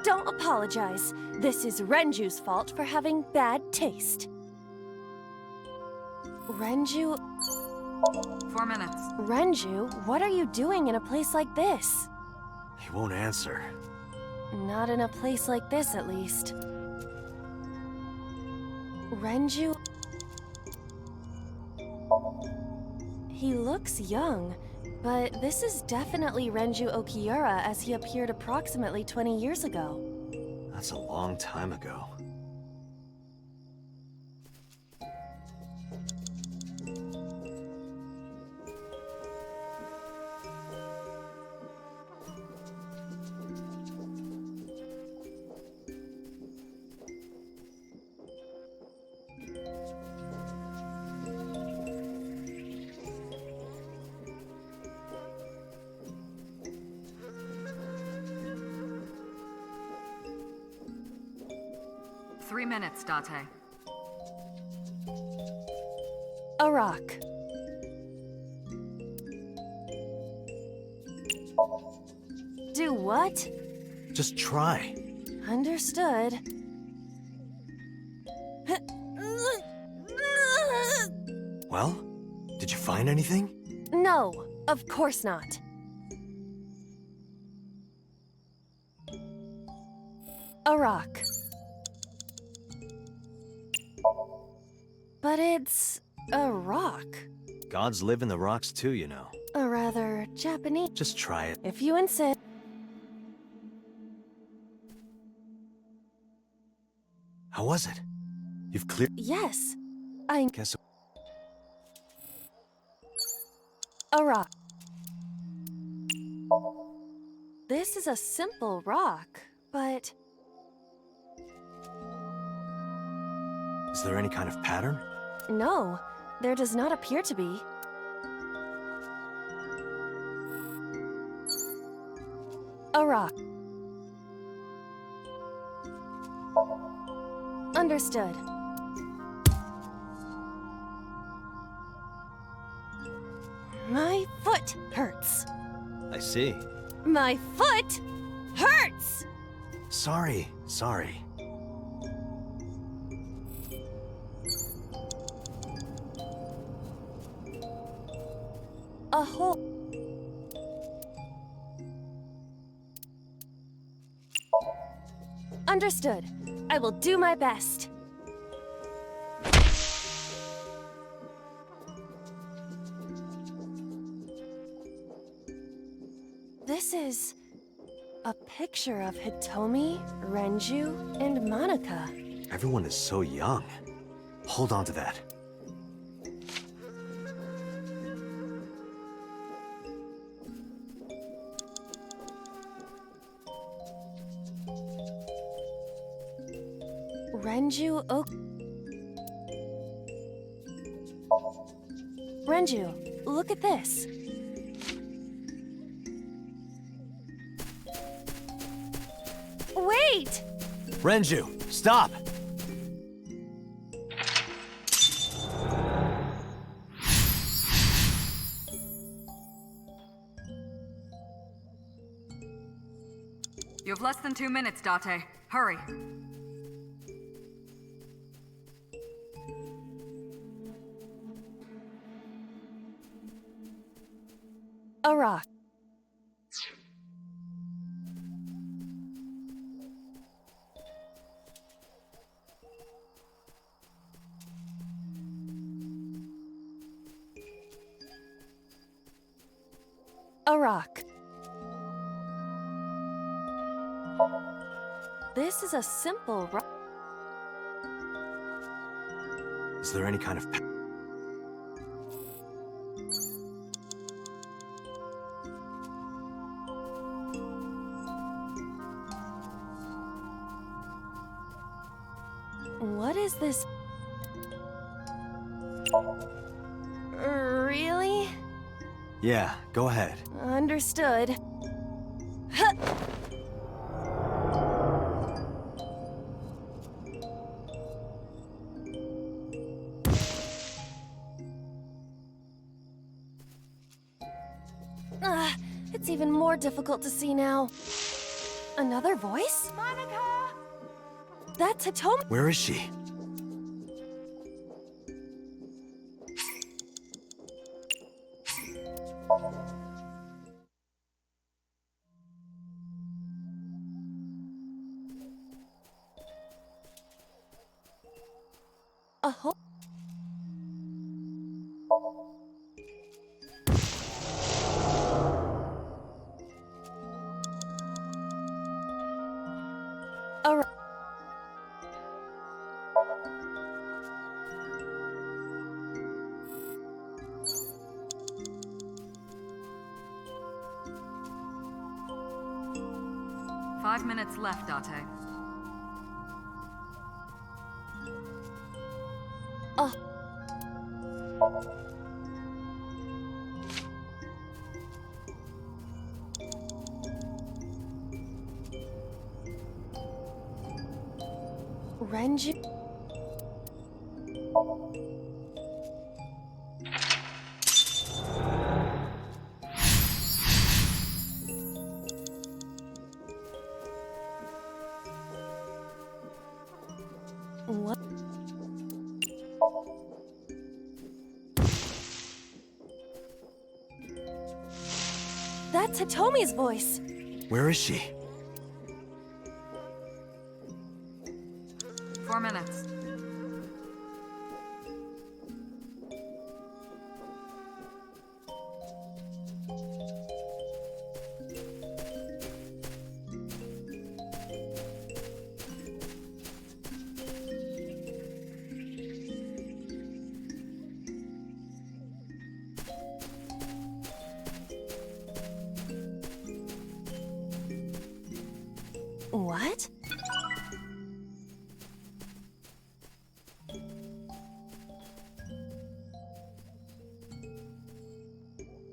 S1: Don't apologize. This is Renju's fault for having bad taste. Renju...
S9: 4 minutes.
S1: Renju, what are you doing in a place like this?
S2: He won't answer.
S1: Not in a place like this, at least. Renju... He looks young, but this is definitely Renju Okiura as he appeared approximately 20 years ago.
S2: That's a long time ago.
S9: Three minutes, Date.
S1: A rock. Do what?
S2: Just try.
S1: Understood.
S2: Well, did you find anything?
S1: No, of course not. A rock. But it's a rock.
S2: Gods live in the rocks too, you know.
S1: A rather Japanese.
S2: Just try it.
S1: If you insist.
S2: How was it? You've cleared...
S1: Yes, I
S2: Guess...
S1: a rock. This is a simple rock, but
S2: Is there any kind of pattern?
S1: no, there does not appear to be. A rock. Understood. My foot hurts.
S2: I see.
S1: My foot hurts!
S2: Sorry.
S1: A hole. Understood. I will do my best. This is a picture of Hitomi, Renju, and Monica.
S2: Everyone is so young. Hold on to that.
S1: Renju, look at this. Wait!
S2: Renju, stop!
S9: You have less than 2 minutes, Date. Hurry.
S1: A rock. A rock. This is a simple rock.
S2: Is there any kind of
S1: What is this? Really?
S2: Yeah, go ahead.
S1: Understood. Huh. It's even more difficult to see now. Another voice? Monica! That's Hitomi.
S2: Where is she?
S1: A whole... A...
S9: 5 minutes left, Date.
S1: Oh. Renju... What? That's Hitomi's voice.
S2: Where is she?
S9: 4 minutes.
S1: What?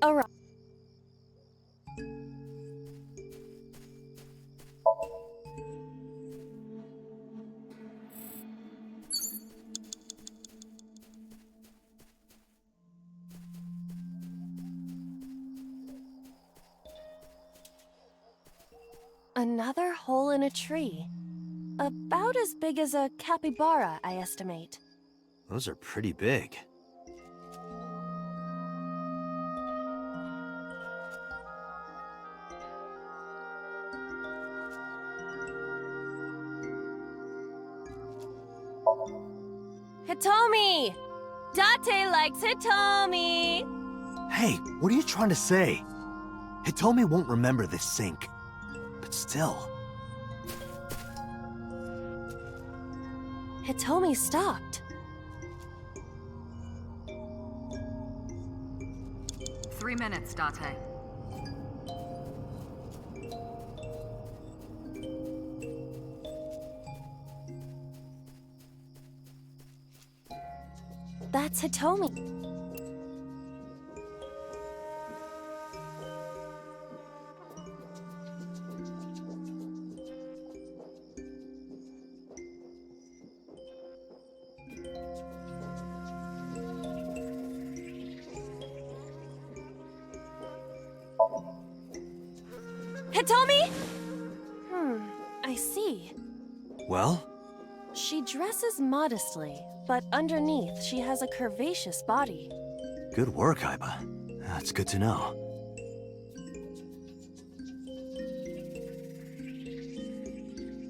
S1: Alright. Another hole in a tree. About as big as a capybara, I estimate.
S2: Those are pretty big.
S1: Hitomi! Date likes Hitomi!
S2: Hey, what are you trying to say? Hitomi won't remember this sink. But still...
S1: Hitomi stopped.
S9: 3 minutes, Date.
S1: That's Hitomi. Hitomi? I see.
S2: Well?
S1: She dresses modestly, but underneath she has a curvaceous body.
S2: Good work, Aiba. That's good to know.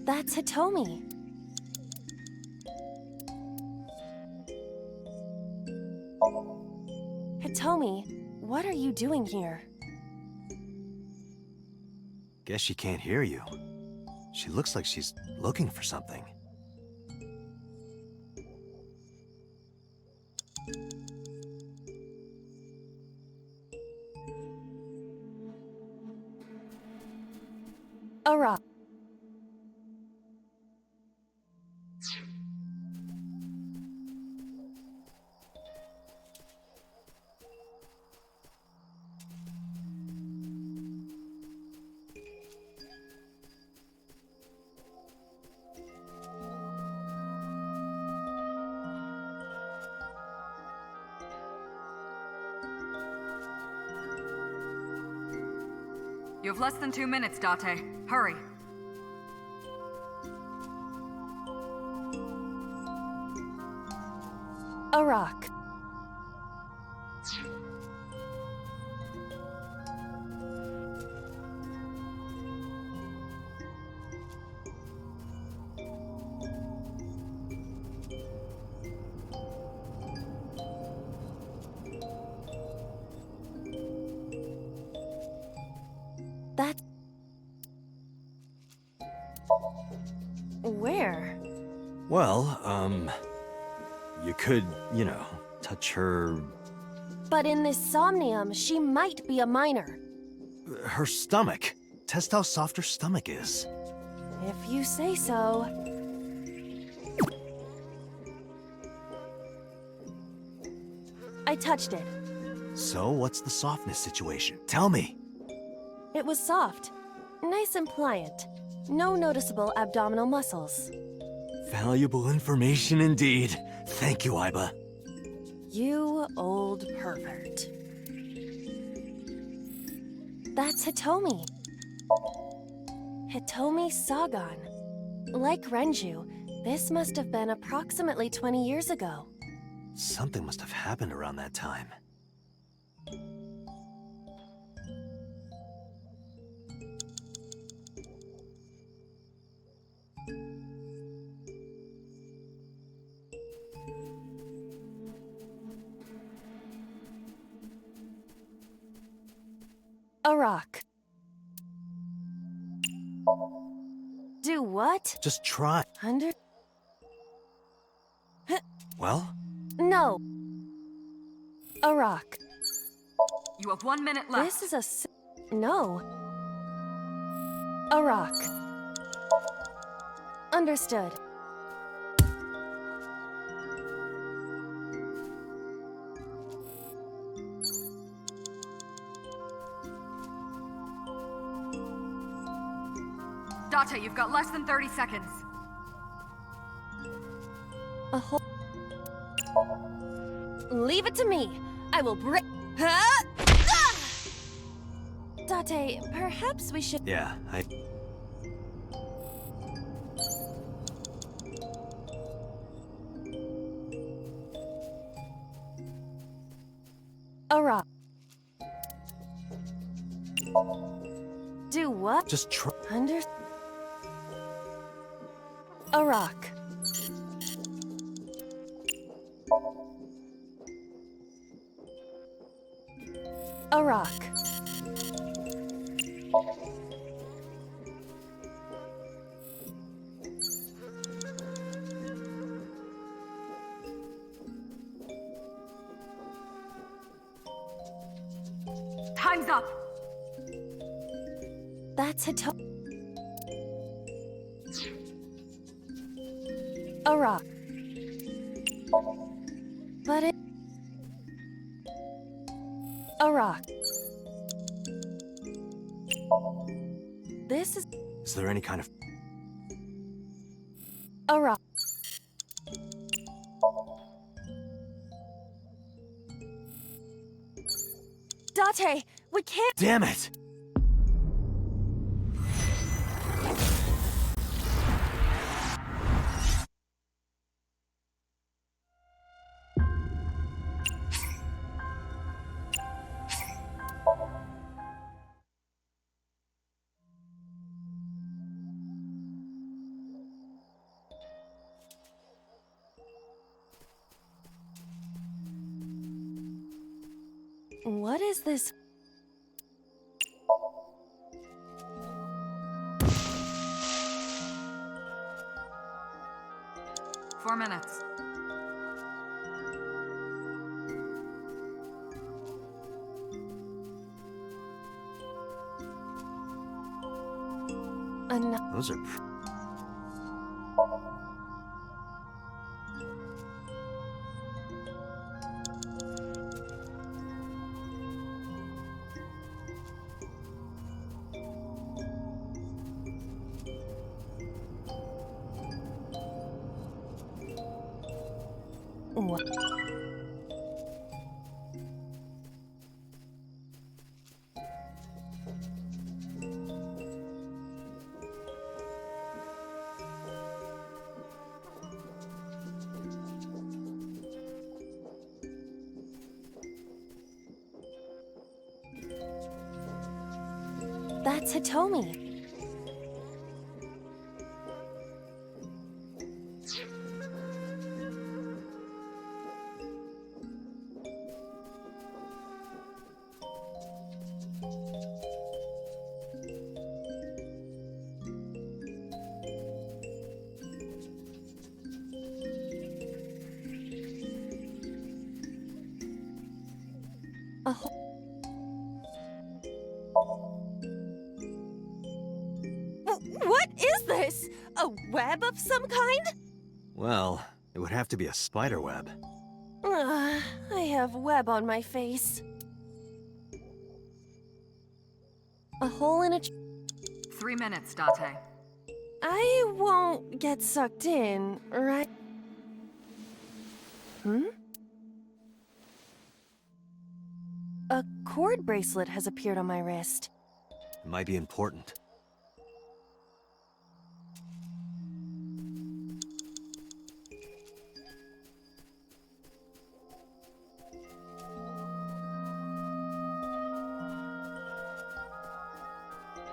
S1: That's Hitomi. Hitomi, what are you doing here?
S2: Guess she can't hear you. She looks like she's looking for something.
S1: A rock.
S9: You have less than 2 minutes, Date. Hurry.
S1: A rock. That's... Where?
S2: Well, you could, you know, touch her...
S1: But in this Somnium, she might be a minor.
S2: her stomach. Test how soft her stomach is.
S1: If you say so. I touched it.
S2: So, what's the softness situation? Tell me.
S1: It was soft. Nice and pliant. No noticeable abdominal muscles.
S2: Valuable information indeed. Thank you, Aiba.
S1: You old pervert. That's Hitomi. Hitomi Sagan. Like Renju, this must have been approximately 20 years ago.
S2: Something must have happened around that time.
S1: A rock. Do what?
S2: Just try.
S1: Under...
S2: Well?
S1: No. A rock.
S9: You have 1 minute left.
S1: This is no. A rock. Understood.
S9: Date, you've got less than 30 seconds.
S1: A whole... Leave it to me. I will break... Huh? Ah! Date, perhaps we should...
S2: Yeah,
S1: A rock. Do what?
S2: Just try.
S1: Under... A rock. A rock.
S9: Time's up.
S1: That's Hitomi. A rock. But it... A rock. This is...
S2: Is there any kind of...
S1: A rock. Date, we can't...
S2: Damn it!
S1: What is this?
S9: Four minutes.
S2: Those are...
S1: What? That's Hitomi. A whole... What is this? A web of some kind?
S2: Well, it would have to be a spider web.
S1: I have web on my face. A hole in a...
S9: 3 minutes, Date.
S1: I won't get sucked in, right? Hmm? A cord bracelet has appeared on my wrist.
S2: It might be important.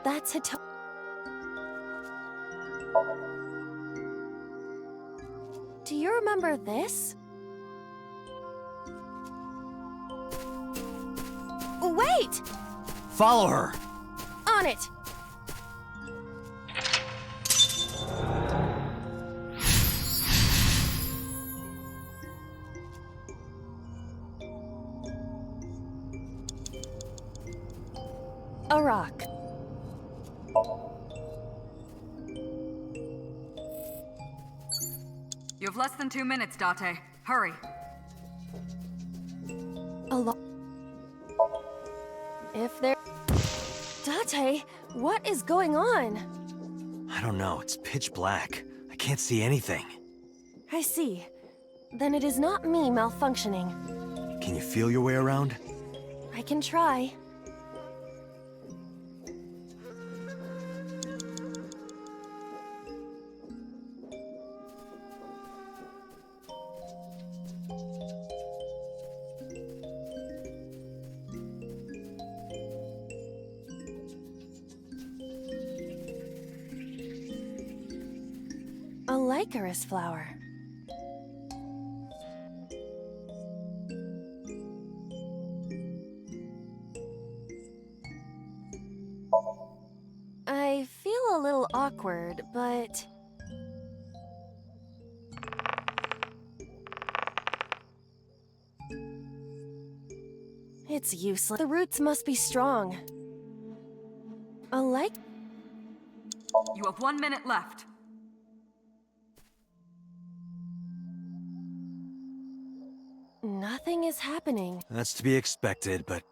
S1: That's Hitomi. Do you remember this? Wait!
S2: Follow her!
S1: On it! A rock.
S9: You have less than 2 minutes, Date. Hurry.
S1: If there... Date, what is going on?
S2: I don't know, it's pitch black. I can't see anything.
S1: I see. Then it is not me malfunctioning.
S2: Can you feel your way around?
S1: I can try. A licorice flower. I feel a little awkward, but... It's useless. The roots must be strong.
S9: You have 1 minute left.
S1: Nothing is happening.
S2: That's to be expected, but...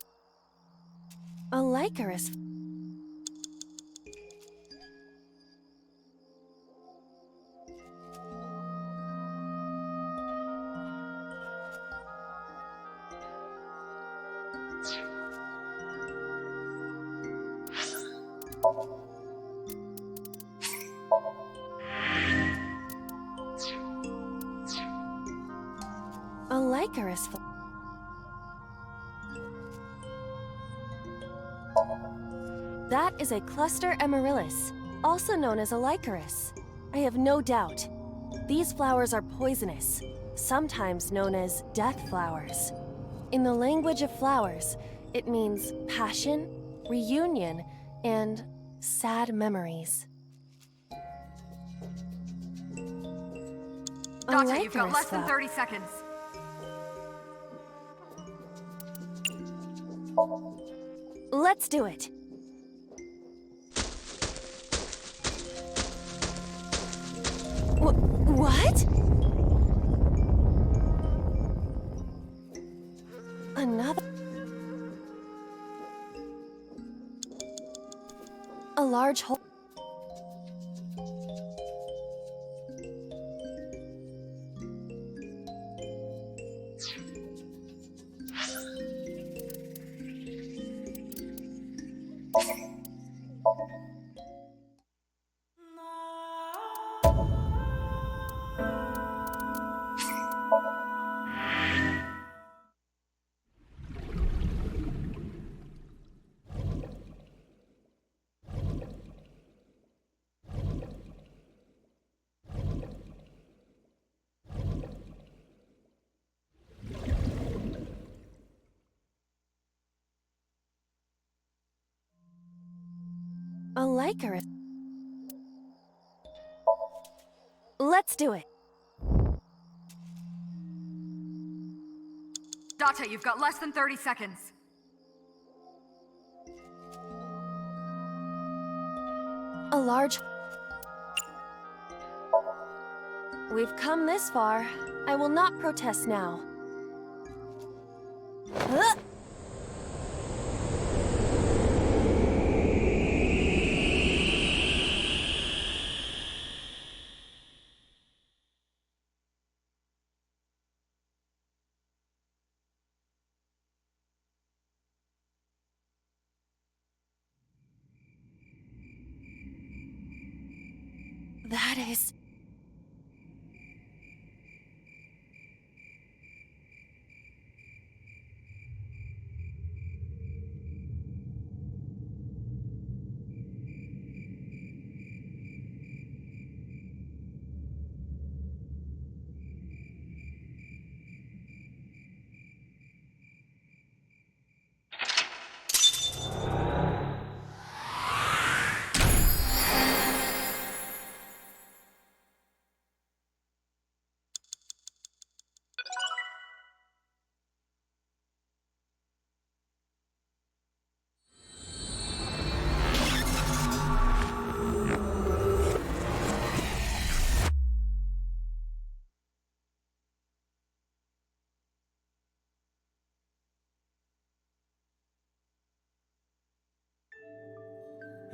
S1: A licorice... A licorice... That is a cluster amaryllis, also known as a licorice. I have no doubt. These flowers are poisonous, sometimes known as death flowers. In the language of flowers, it means passion, reunion, and sad memories.
S9: Date, you've got less than 30 seconds.
S1: Let's do it. What? Another... A large hole... A Lycanus. Let's do it.
S9: Date, you've got less than 30 seconds.
S1: A large... We've come this far. I will not protest now. Huh? That is...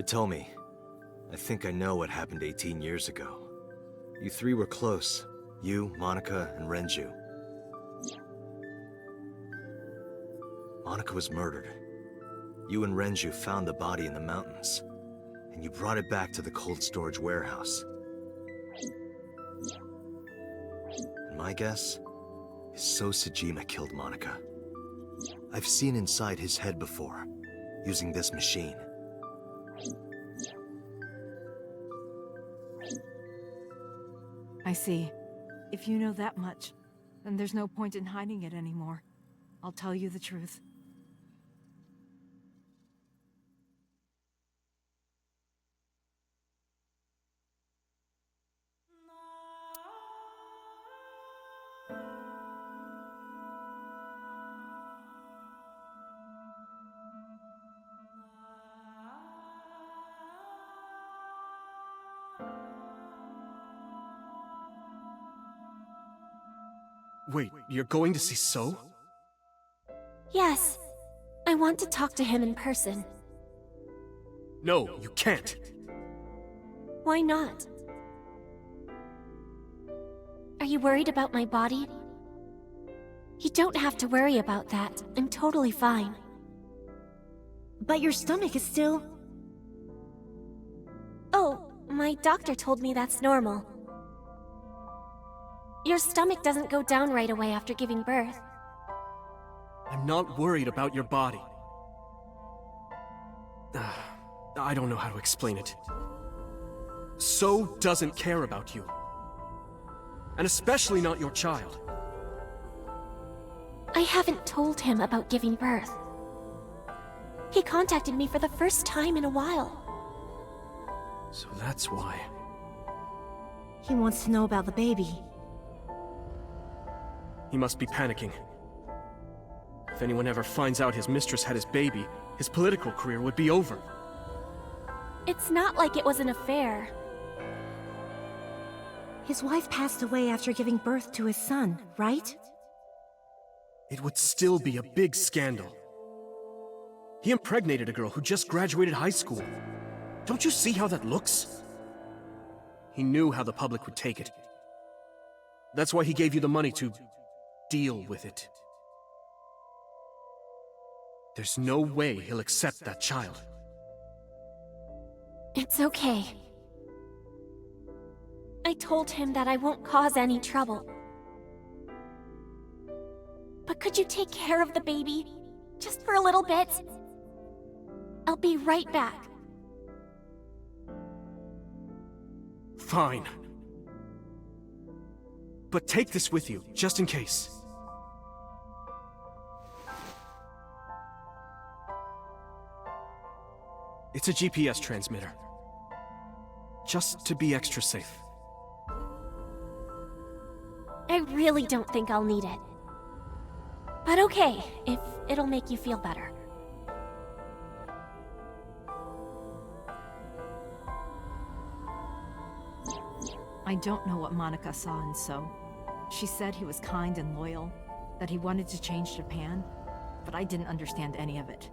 S2: Hitomi, I think I know what happened 18 years ago. You three were close. You, Monica, and Renju. Monica was murdered. You and Renju found the body in the mountains, and you brought it back to the cold storage warehouse. And my guess is So Sejima killed Monica. I've seen inside his head before, using this machine.
S8: I see. If you know that much, then there's no point in hiding it anymore. I'll tell you the truth.
S12: Wait, you're going to see So?
S1: Yes. I want to talk to him in person.
S12: No, you can't.
S1: Why not? Are you worried about my body? You don't have to worry about that. I'm totally fine.
S13: But your stomach is still...
S1: Oh, my doctor told me that's normal. Your stomach doesn't go down right away after giving birth.
S12: I'm not worried about your body. I don't know how to explain it. So doesn't care about you. And especially not your child.
S1: I haven't told him about giving birth. He contacted me for the first time in a while.
S12: So that's why.
S13: He wants to know about the baby.
S12: He must be panicking. If anyone ever finds out his mistress had his baby, his political career would be over.
S1: It's not like it was an affair.
S13: His wife passed away after giving birth to his son, right?
S12: It would still be a big scandal. He impregnated a girl who just graduated high school. Don't you see how that looks? He knew how the public would take it. That's why he gave you the money to deal with it. There's no way he'll accept that child.
S1: It's okay. I told him that I won't cause any trouble. But could you take care of the baby? Just for a little bit? I'll be right back.
S12: Fine. But take this with you, just in case. It's a GPS transmitter. Just to be extra safe.
S13: I really don't think I'll need it. But okay, if it'll make you feel better.
S8: I don't know what Monica saw in So. She said he was kind and loyal, that he wanted to change Japan, but I didn't understand any of it.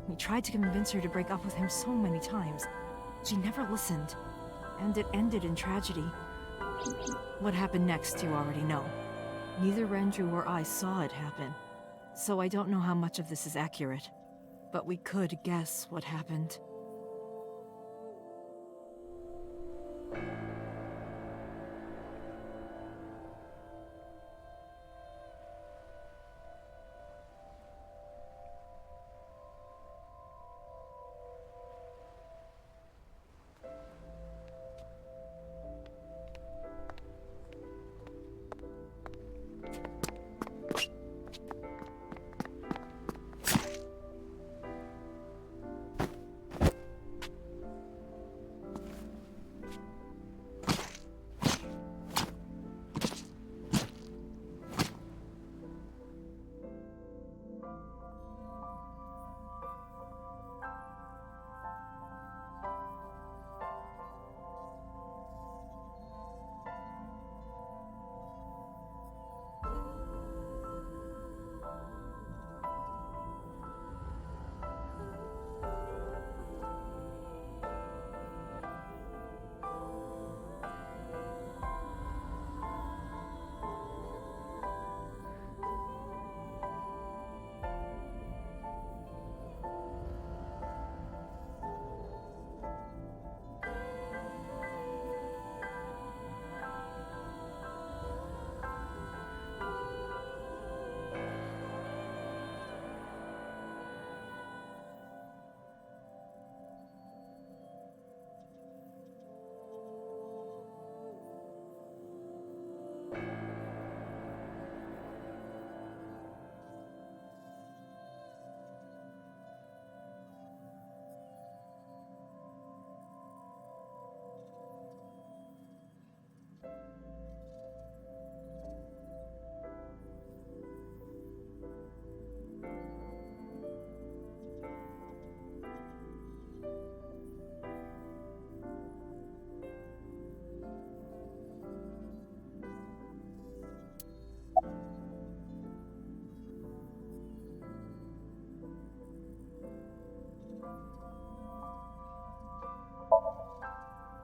S8: We tried to convince her to break up with him so many times. She never listened, and it ended in tragedy. What happened next, you already know. Neither Renju or I saw it happen, so I don't know how much of this is accurate, but we could guess what happened.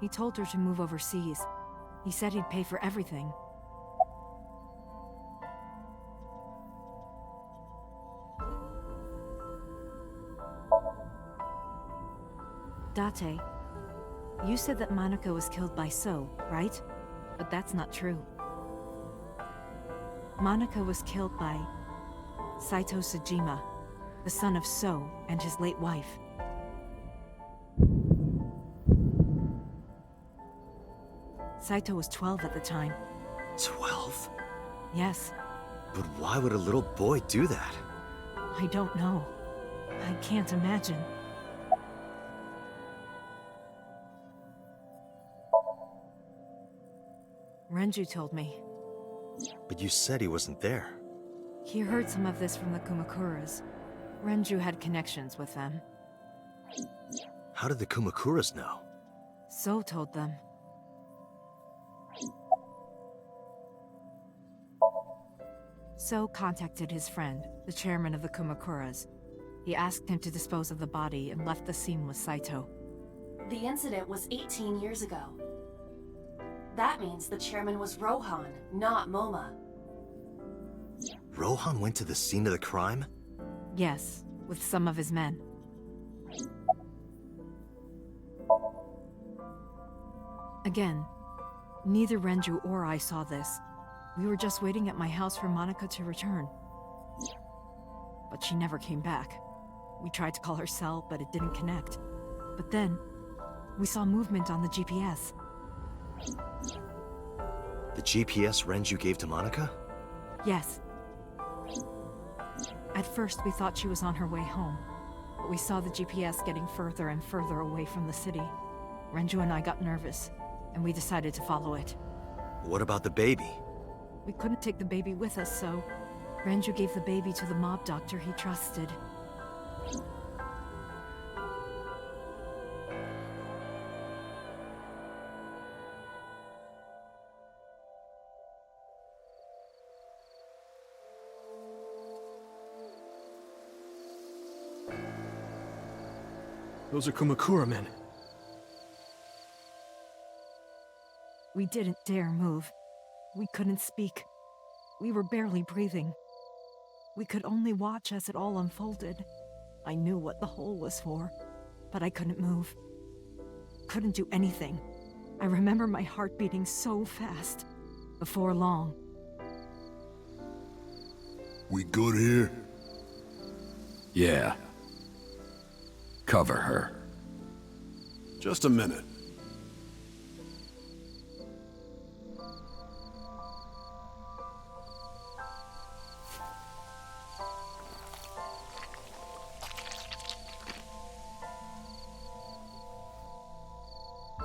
S8: He told her to move overseas. He said he'd pay for everything. Date, you said that Monica was killed by So, right? But that's not true. Monica was killed by Saito Sejima, the son of So and his late wife. Saito was 12 at the time.
S2: 12?
S8: Yes.
S2: But why would a little boy do that?
S8: I don't know. I can't imagine. Renju told me.
S2: But you said he wasn't there.
S8: He heard some of this from the Kumakuras. Renju had connections with them.
S2: How did the Kumakuras know?
S8: So told them. So contacted his friend, the chairman of the Kumakuras. He asked him to dispose of the body and left the scene with Saito.
S7: The incident was 18 years ago. That means the chairman was Rohan, not Moma.
S2: Rohan went to the scene of the crime?
S8: Yes, with some of his men. Again, neither Renju or I saw this. We were just waiting at my house for Monica to return. But she never came back. We tried to call her cell, but it didn't connect. But then, we saw movement on the GPS.
S2: The GPS Renju gave to Monica?
S8: Yes. At first, we thought she was on her way home. but we saw the GPS getting further and further away from the city. Renju and I got nervous, and we decided to follow it.
S2: What about the baby?
S8: We couldn't take the baby with us, so Renju gave the baby to the mob doctor he trusted.
S12: Those are Kumakura men.
S8: We didn't dare move. We couldn't speak. We were barely breathing. We could only watch as it all unfolded. I knew what the hole was for, but I couldn't move. Couldn't do anything. I remember my heart beating so fast. Before long.
S14: We good here?
S15: Yeah. Cover her.
S14: Just a minute.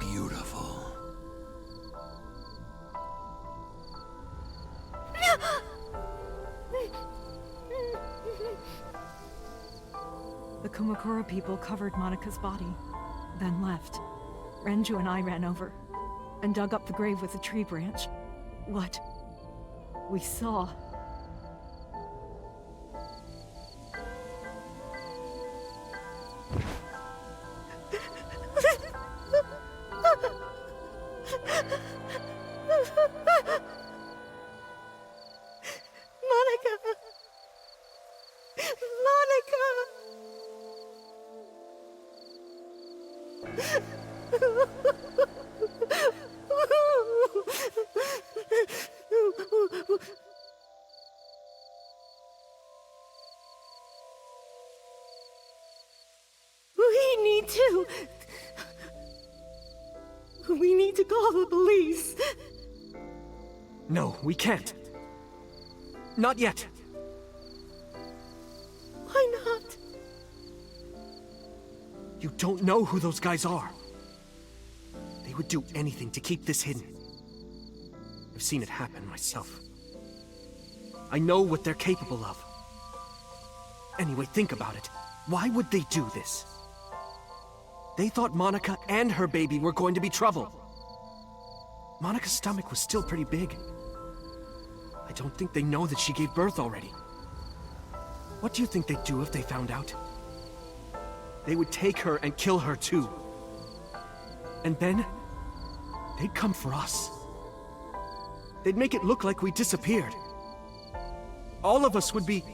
S15: Beautiful.
S8: The Kumakura people covered Monika's body, then left. Renju and I ran over, and dug up the grave with a tree branch. What we saw... We need to call the police.
S12: No, we can't. Not yet.
S8: Why not?
S12: You don't know who those guys are. They would do anything to keep this hidden. I've seen it happen myself. I know what they're capable of. Anyway, think about it. Why would they do this? They thought Monika and her baby were going to be trouble. Monika's stomach was still pretty big. I don't think they know that she gave birth already. What do you think they'd do if they found out? They would take her and kill her too. And then, they'd come for us. They'd make it look like we disappeared. All of us would be...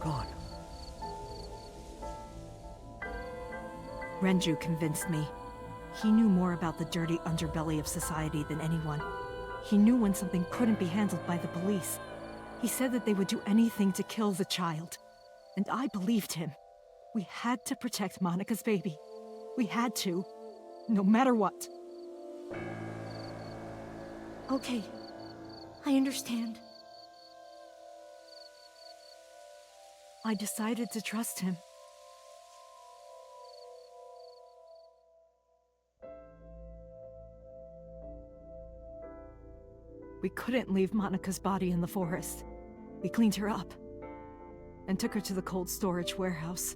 S12: gone.
S8: Renju convinced me. He knew more about the dirty underbelly of society than anyone. He knew when something couldn't be handled by the police. He said that they would do anything to kill the child. And I believed him. We had to protect Monika's baby. We had to. No matter what.
S13: Okay. I understand.
S8: I decided to trust him. We couldn't leave Monika's body in the forest. We cleaned her up and took her to the cold storage warehouse.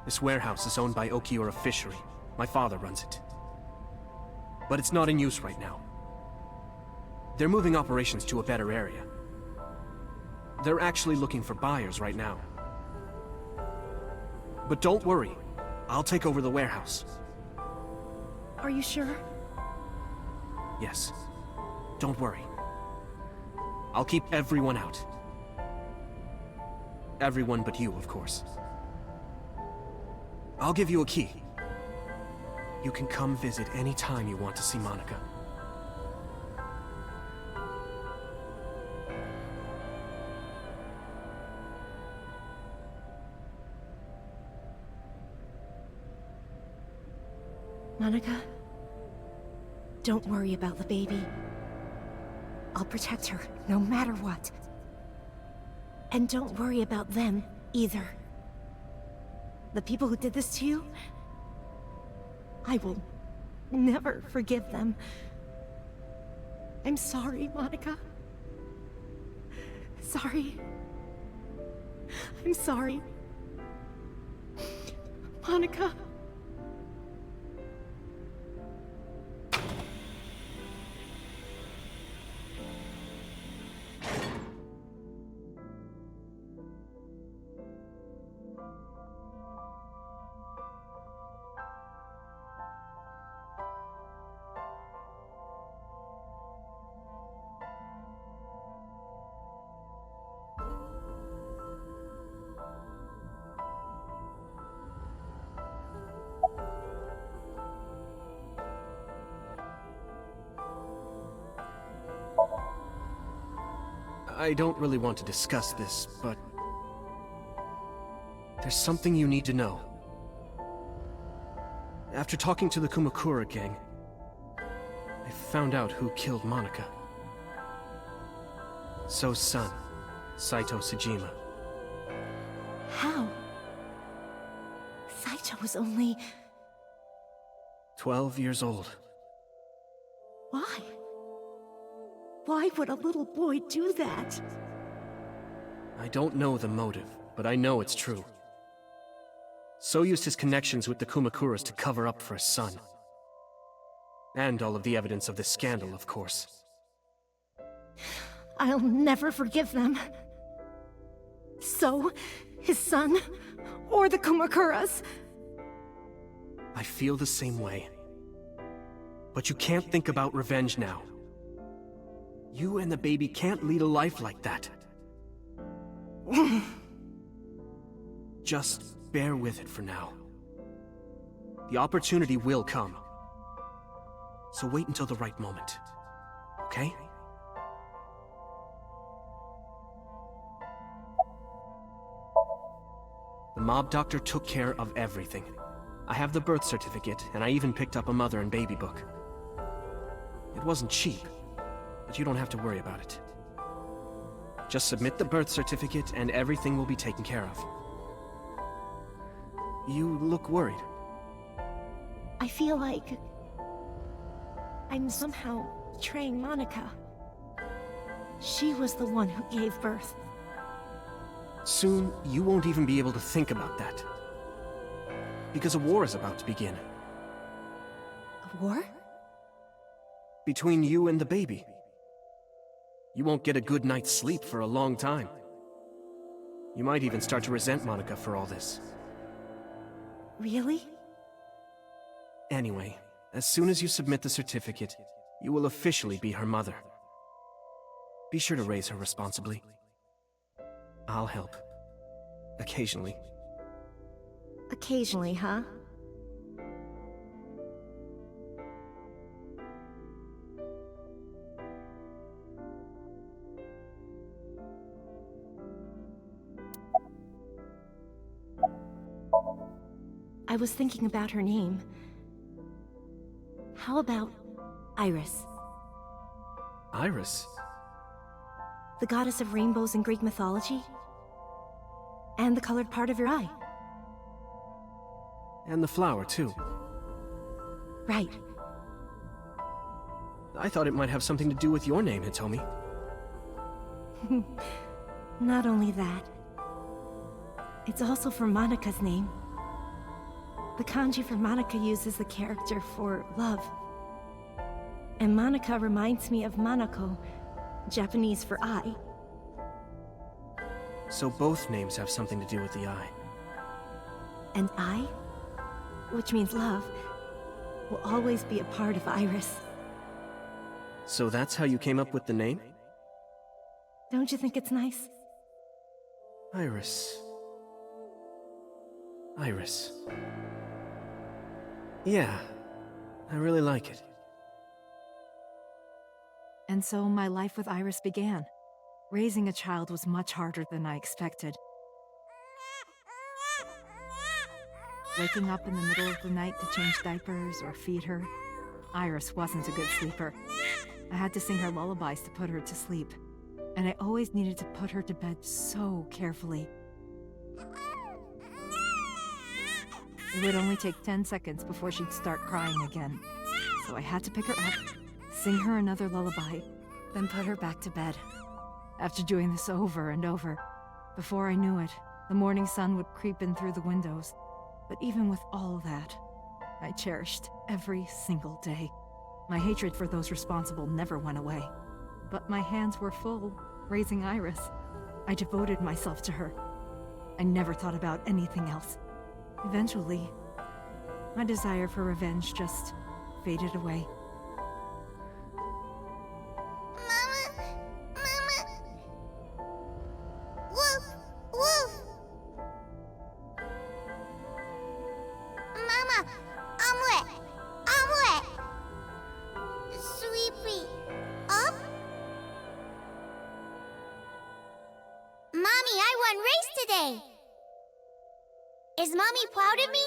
S12: This warehouse is owned by Okiura Fishery. My father runs it. But it's not in use right now. They're moving operations to a better area. They're actually looking for buyers right now. But don't worry, I'll take over the warehouse.
S13: Are you sure?
S12: Yes. Don't worry. I'll keep everyone out. Everyone but you, of course. I'll give you a key. You can come visit any time you want to see Monika.
S8: Monica, don't worry about the baby. I'll protect her, no matter what. And don't worry about them, either. The people who did this to you, I will never forgive them. I'm sorry, Monica. Sorry. I'm sorry. Monica.
S12: I don't really want to discuss this, but there's something you need to know. After talking to the Kumakura gang, I found out who killed Monica. So's son, Saito Sejima.
S8: How? Saito was only...
S12: 12 years old.
S8: Why? Why would a little boy do that?
S12: I don't know the motive, but I know it's true. So used his connections with the Kumakuras to cover up for his son. And all of the evidence of this scandal, of course.
S8: I'll never forgive them. So, his son, or the Kumakuras.
S12: I feel the same way. But you can't think about revenge now. You and the baby can't lead a life like that. Just bear with it for now. The opportunity will come. So wait until the right moment. Okay? The mob doctor took care of everything. I have the birth certificate, and I even picked up a mother and baby book. It wasn't cheap, but you don't have to worry about it. Just submit the birth certificate and everything will be taken care of. You look worried.
S8: I feel like... I'm somehow betraying Monica. She was the one who gave birth.
S12: Soon, you won't even be able to think about that. Because a war is about to begin.
S8: A war?
S12: Between you and the baby. You won't get a good night's sleep for a long time. You might even start to resent Monica for all this.
S8: Really?
S12: Anyway, as soon as you submit the certificate, you will officially be her mother. Be sure to raise her responsibly. I'll help. Occasionally.
S8: Occasionally, huh? I was thinking about her name. How about Iris?
S12: Iris?
S8: The goddess of rainbows in Greek mythology? And the colored part of your eye.
S12: And the flower, too.
S8: Right.
S12: I thought it might have something to do with your name, Hitomi.
S8: Not only that. It's also for Monica's name. The kanji for Monica uses the character for love. And Monica reminds me of Manako, Japanese for eye.
S12: So both names have something to do with the eye.
S8: And eye, which means love, will always be a part of Iris.
S12: So that's how you came up with the name?
S8: Don't you think it's nice?
S12: Iris. Iris. Yeah, I really like it.
S8: And so my life with Iris began. Raising a child was much harder than I expected. waking up in the middle of the night to change diapers or feed her. Iris wasn't a good sleeper. I had to sing her lullabies to put her to sleep, and I always needed to put her to bed so carefully. It would only take 10 seconds before she'd start crying again, so I had to pick her up, sing her another lullaby, then put her back to bed. After doing this over and over, before I knew it, the morning sun would creep in through the windows. But even with all that, I cherished every single day. My hatred for those responsible never went away. But my hands were full, raising Iris. I devoted myself to her. I never thought about anything else. Eventually, my desire for revenge just faded away.
S16: Is Mommy proud of me?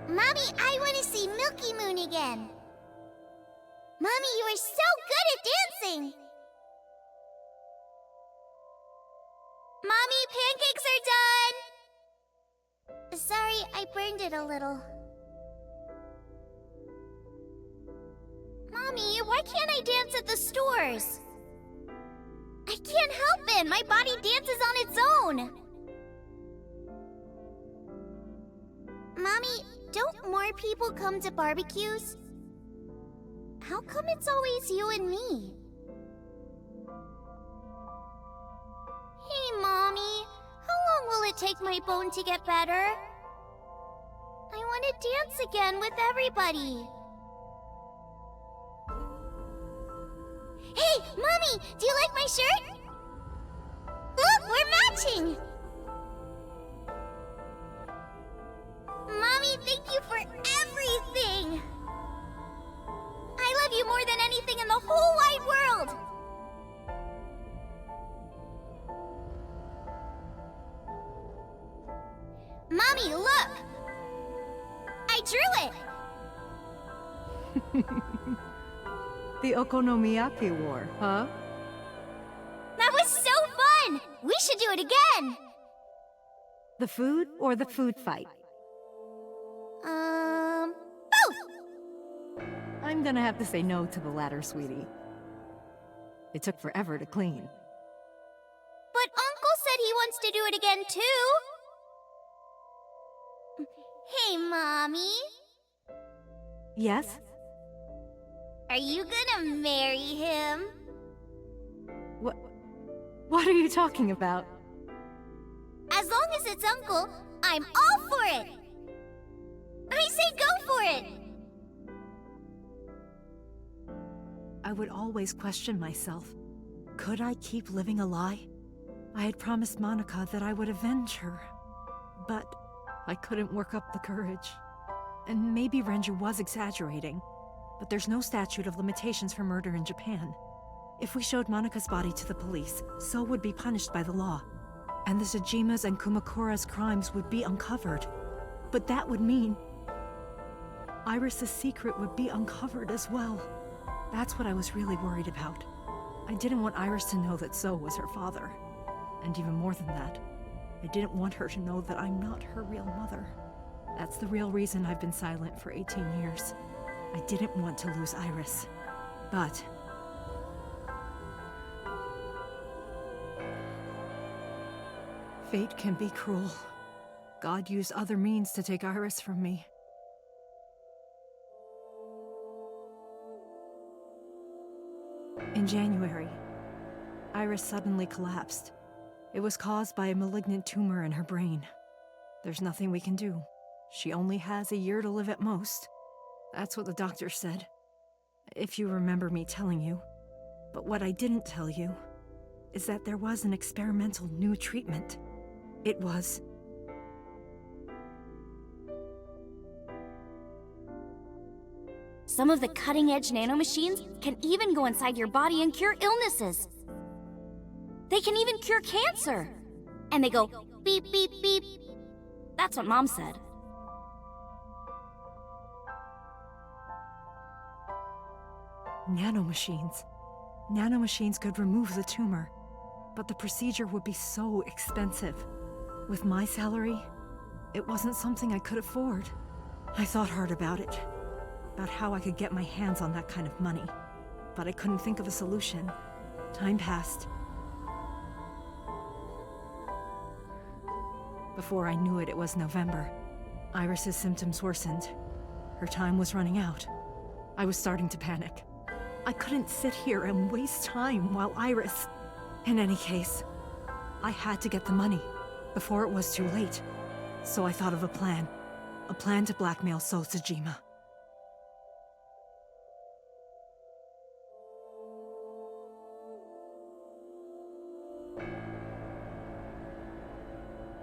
S16: Mommy, I want to see Milky Moon again. Mommy, you are so good at dancing. Mommy, pancakes are done. Sorry, I burned it a little. Mommy, why can't I dance at the stores? I can't help it! My body dances on its own! Mommy, don't more people come to barbecues? How come it's always you and me? Hey, Mommy. How long will it take my bone to get better? I want to dance again with everybody. Hey, Mommy! Do you like my shirt? Look, we're matching! Mommy, thank you for everything! I love you more than anything in the whole wide world! Mommy, look! I drew it!
S8: The Okonomiyaki War, huh?
S16: That was so fun! We should do it again!
S8: The food or the food fight?
S16: Both!
S8: I'm gonna have to say no to the latter, sweetie. It took forever to clean.
S16: But Uncle said he wants to do it again, too! Hey, Mommy.
S8: Yes?
S16: Are you gonna marry him?
S8: What are you talking about?
S16: As long as it's Uncle, I'm all for it! I say go for it!
S8: I would always question myself. Could I keep living a lie? I had promised Monica that I would avenge her. But I couldn't work up the courage. And maybe Renju was exaggerating. But there's no statute of limitations for murder in Japan. If we showed Monika's body to the police, So would be punished by the law. And the Tsujima's and Kumakura's crimes would be uncovered. But that would mean Iris's secret would be uncovered as well. That's what I was really worried about. I didn't want Iris to know that So was her father. And even more than that, I didn't want her to know that I'm not her real mother. That's the real reason I've been silent for 18 years. I didn't want to lose Iris. But fate can be cruel. God used other means to take Iris from me. In January, Iris suddenly collapsed. It was caused by a malignant tumor in her brain. There's nothing we can do. She only has a year to live at most. That's what the doctor said. If you remember me telling you. But what I didn't tell you is that there was an experimental new treatment. It was...
S1: Some of the cutting-edge nanomachines can even go inside your body and cure illnesses. They can even cure cancer. And they go
S16: beep, beep, beep.
S13: That's what Mom said.
S8: Nanomachines. Nanomachines could remove the tumor, but the procedure would be so expensive. With my salary, it wasn't something I could afford. I thought hard about it, about how I could get my hands on that kind of money, but I couldn't think of a solution. Time passed. Before I knew it, it was November. Iris's symptoms worsened. Her time was running out. I was starting to panic. I couldn't sit here and waste time while Iris... In any case, I had to get the money before it was too late. So I thought of a plan. A plan to blackmail Sosajima.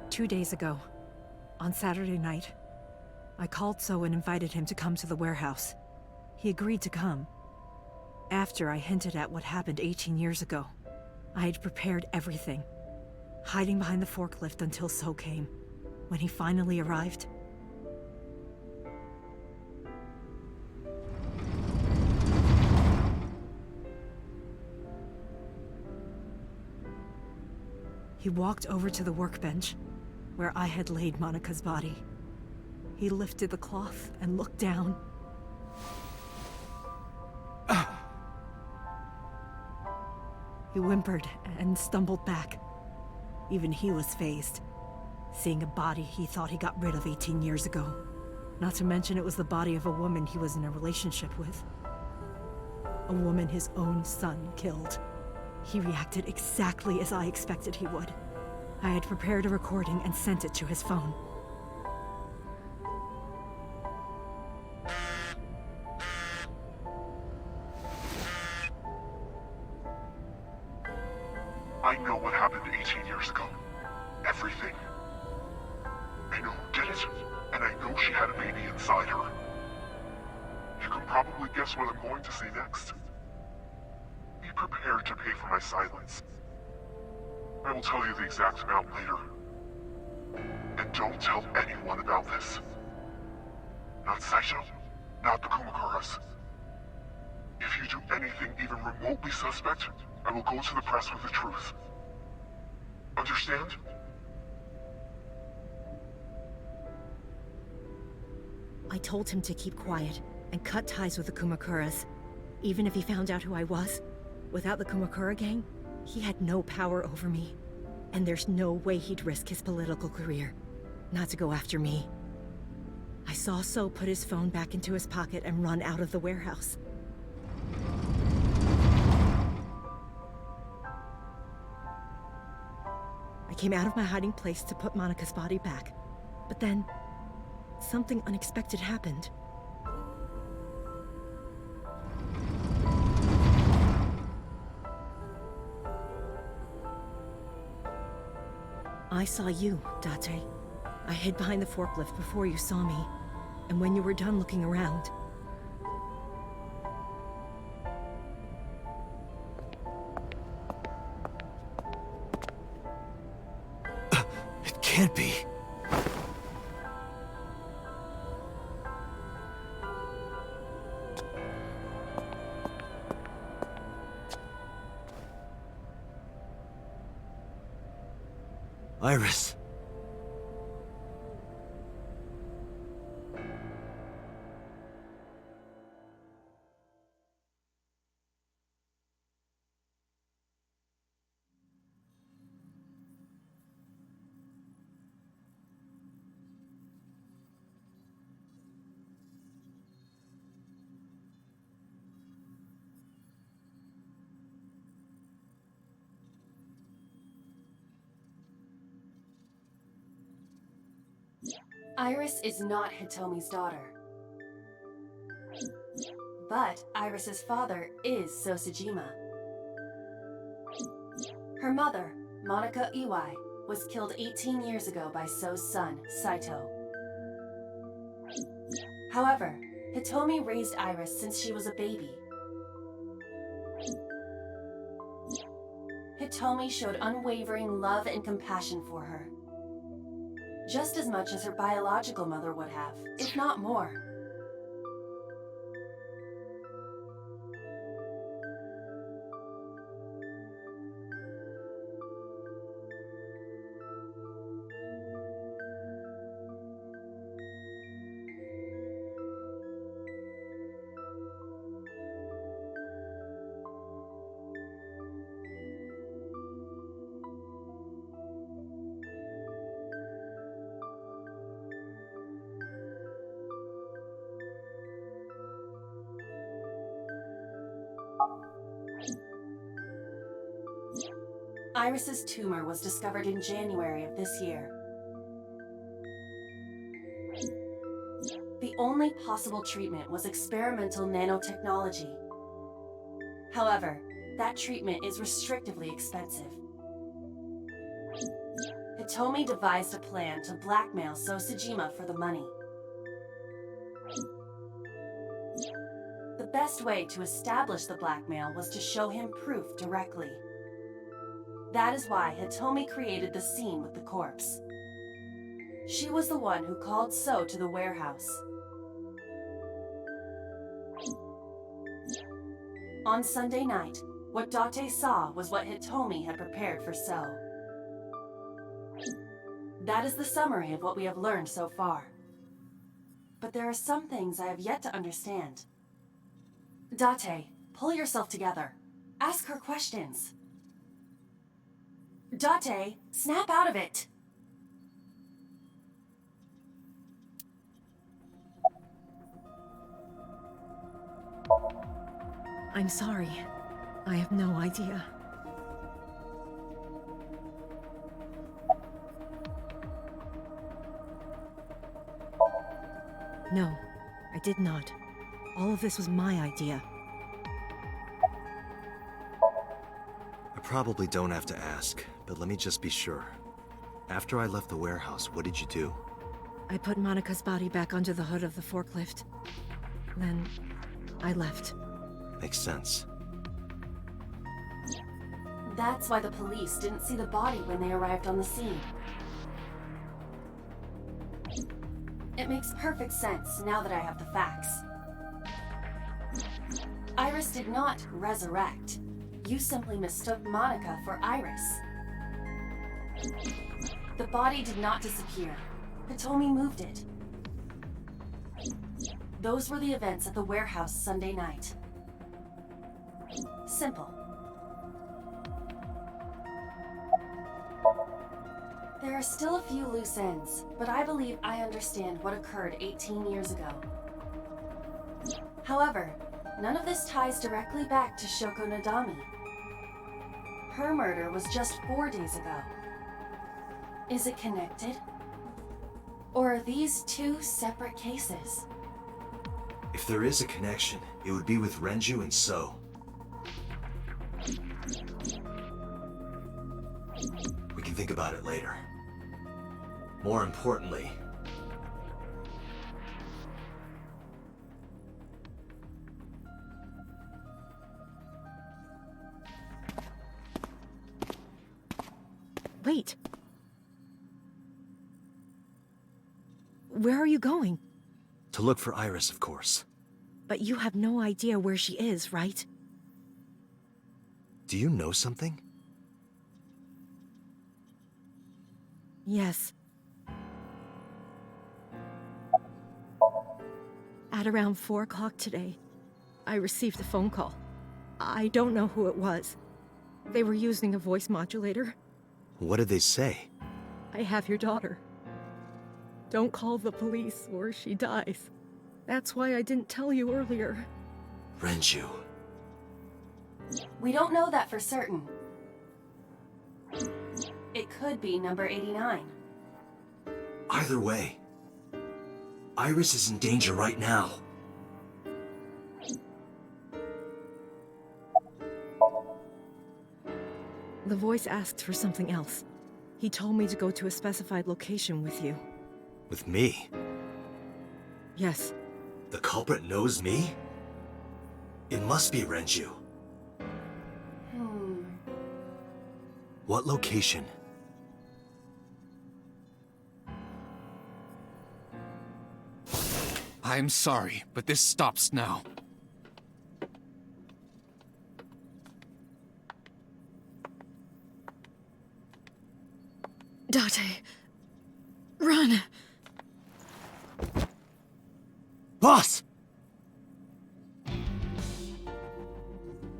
S8: Two days ago, on Saturday night, I called So and invited him to come to the warehouse. He agreed to come. After I hinted at what happened 18 years ago, I had prepared everything, hiding behind the forklift until So came. When he finally arrived, he walked over to the workbench where I had laid Monika's body. He lifted the cloth and looked down. He whimpered and stumbled back. Even he was fazed, seeing a body he thought he got rid of 18 years ago. Not to mention it was the body of a woman he was in a relationship with. A woman his own son killed. He reacted exactly as I expected he would. I had prepared a recording and sent it to his phone.
S17: I know what happened 18 years ago. Everything. I know who did it, and I know she had a baby inside her. You can probably guess what I'm going to say next. Be prepared to pay for my silence. I will tell you the exact amount later. And don't tell anyone about this. Not Saito, not the Kumakuras. If you do anything even remotely suspect, I will go to the press with the truth. Understand?
S8: I told him to keep quiet and cut ties with the Kumakuras. Even if he found out who I was, without the Kumakura gang, he had no power over me. And there's no way he'd risk his political career, not to go after me. I saw So put his phone back into his pocket and run out of the warehouse. I came out of my hiding place to put Monika's body back, but then something unexpected happened. I saw you, Date. I hid behind the forklift before you saw me, and when you were done looking around,
S2: It can't be. Iris.
S7: Iris is not Hitomi's daughter. But Iris's father is Sosajima. Her mother, Monika Iwai, was killed 18 years ago by So's son, Saito. However, Hitomi raised Iris since she was a baby. Hitomi showed unwavering love and compassion for her. just as much as her biological mother would have, if not more. Iris's tumor was discovered in January of this year. The only possible treatment was experimental nanotechnology. However, that treatment is restrictively expensive. Hitomi devised a plan to blackmail Sosajima for the money. The best way to establish the blackmail was to show him proof directly. That is why Hitomi created the scene with the corpse. She was the one who called So to the warehouse. On Sunday night, what Date saw was what Hitomi had prepared for So. That is the summary of what we have learned so far. But there are some things I have yet to understand. Date, pull yourself together. Ask her questions. Date, snap out of it!
S8: I'm sorry. I have no idea. No, I did not. All of this was my idea.
S2: I probably don't have to ask, but let me just be sure. After I left the warehouse, what did you do?
S8: I put Monika's body back onto the hood of the forklift. Then, I left.
S2: Makes sense.
S7: That's why the police didn't see the body when they arrived on the scene. It makes perfect sense now that I have the facts. Iris did not resurrect. You simply mistook Monica for Iris. The body did not disappear. Hitomi moved it. Those were the events at the warehouse Sunday night. Simple. There are still a few loose ends, but I believe I understand what occurred 18 years ago. However, none of this ties directly back to Shoko Nadami. Her murder was just 4 days ago. Is it connected? Or are these two separate cases?
S2: If there is a connection, it would be with Renju and So. We can think about it later. More importantly,
S8: Wait. Where are you going?
S2: to look for Iris, of course.
S8: But you have no idea where she is, right?
S2: Do you know something?
S8: Yes. At around 4 o'clock today, I received a phone call. I don't know who it was. They were using a voice modulator.
S2: What did they say?
S8: I have your daughter. Don't call the police or she dies. That's why I didn't tell you earlier.
S2: Renju.
S7: We don't know that for certain. It could be number 89.
S2: Either way, Iris is in danger right now.
S8: The voice asked for something else. He told me to go to a specified location with you.
S2: With me?
S8: Yes.
S2: The culprit knows me? It must be Renju. What location?
S10: I'm sorry, but this stops now.
S9: Date. Run!
S2: Boss!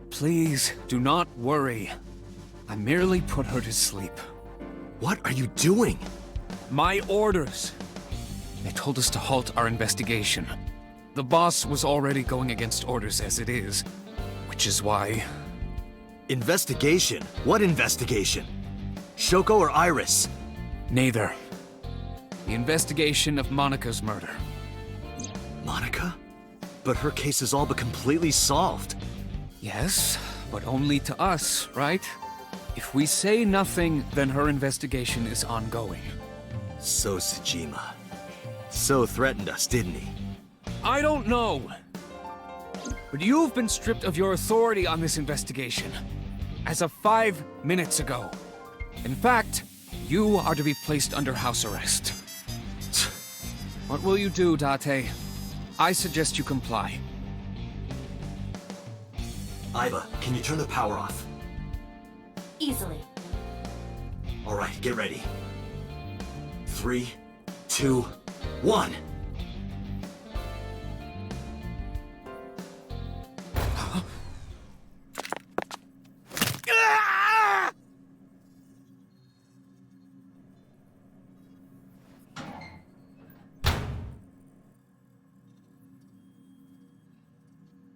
S10: Please, do not worry. I merely put her to sleep.
S2: What are you doing?
S10: My orders. They told us to halt our investigation. The boss was already going against orders as it is, which is why...
S2: Investigation? What investigation? Shoko or Iris?
S10: Neither. The investigation of Monika's murder.
S2: Monika? But her case is all but completely solved.
S10: Yes, but only to us, right? If we say nothing, then her investigation is ongoing.
S2: So Tsujima. So threatened us, didn't he?
S10: I don't know. But you've been stripped of your authority on this investigation. As of 5 minutes ago. In fact, you are to be placed under house arrest. What will you do, Date? I suggest you comply.
S2: Aiba, can you turn the power off?
S7: Easily.
S2: All right, get ready. 3, 2, 1.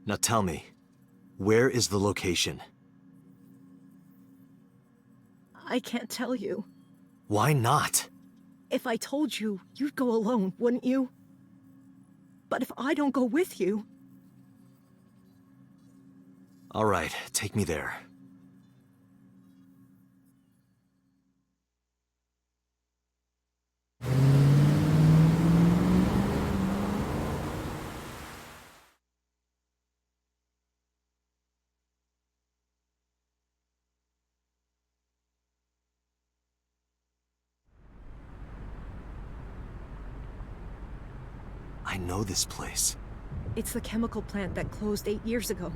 S2: Now tell me, where is the location?
S8: I can't tell you.
S2: Why not?
S8: If I told you, you'd go alone, wouldn't you? But if I don't go with you...
S2: All right, take me there. I know this place.
S8: It's the chemical plant that closed 8 years ago.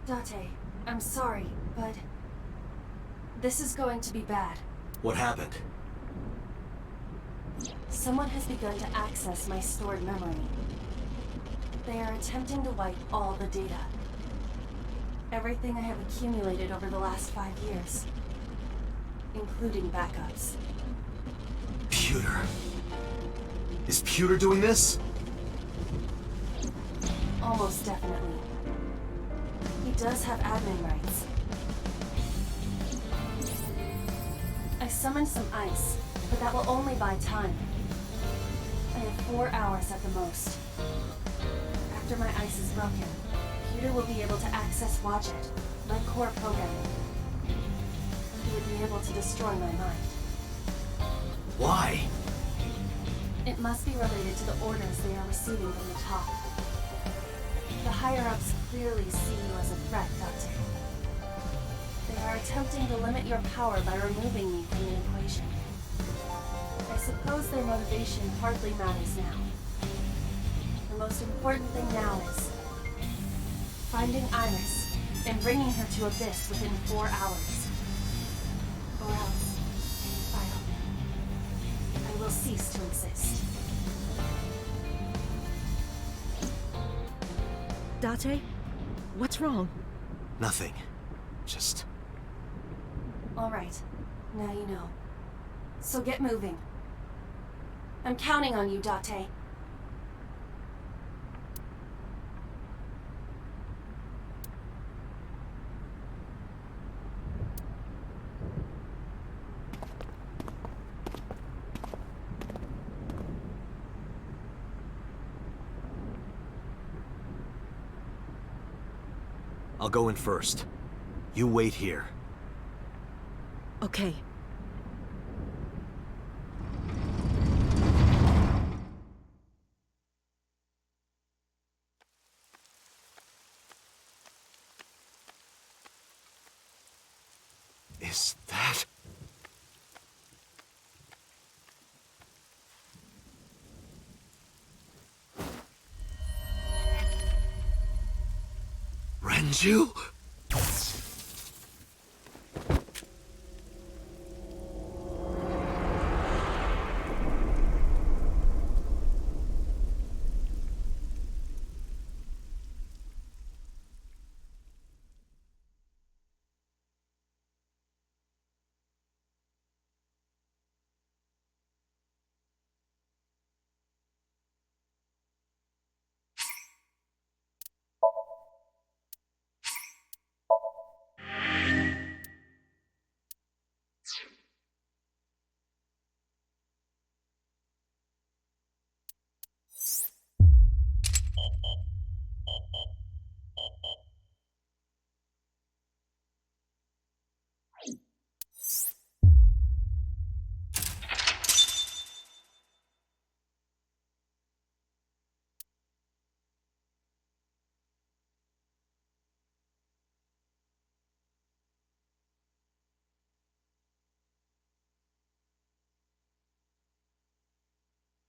S7: Date, I'm sorry, but... this is going to be bad.
S2: What happened?
S7: Someone has begun to access my stored memory. They are attempting to wipe all the data. Everything I have accumulated over the last 5 years. Including backups.
S2: Pewter. Is Pewter doing this?
S7: Almost definitely. He does have admin rights. I summoned some ice, but that will only buy time. I have 4 hours at the most. After my ice is broken, Pewter will be able to access Wadjet, my core programming. He would be able to destroy my mind.
S2: Why?
S7: It must be related to the orders they are receiving from the top. The higher-ups clearly see you as a threat, Doctor. They are attempting to limit your power by removing me from the equation. I suppose their motivation hardly matters now. The most important thing now is finding Iris and bringing her to Abyss within 4 hours. Or else, I will cease to exist.
S8: Date? What's wrong?
S2: Nothing. Just...
S7: All right, now you know. So get moving. I'm counting on you, Date.
S2: I'll go in first. You wait here.
S8: Okay.
S2: is that? Renju?